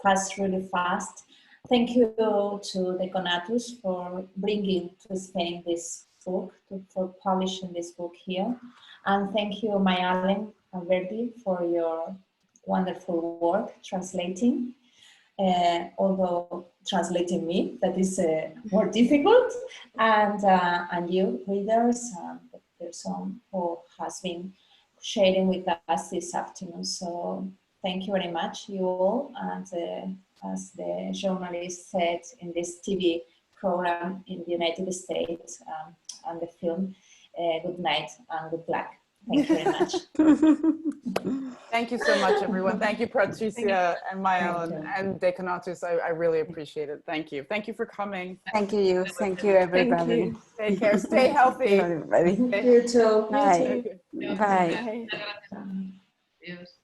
passed really fast. Thank you to the Conatus for bringing to Spain this book, for publishing this book here. And thank you, Mayalen Alberti, for your wonderful work translating. Although translating me, that is more difficult, and you readers, the person who has been sharing with us this afternoon. So thank you very much, you all, and as the journalist said in this TV program in the United States and the film, good night and good luck. Thank you very much. Thank you so much, everyone. Thank you, Patricia and Mayalen and Deconatus. I really appreciate it. Thank you. Thank you for coming. Thank you. Thank you, everybody. Thank you. Take care. Stay healthy. Everybody. You too. Bye. Bye. Gracias. Adiós.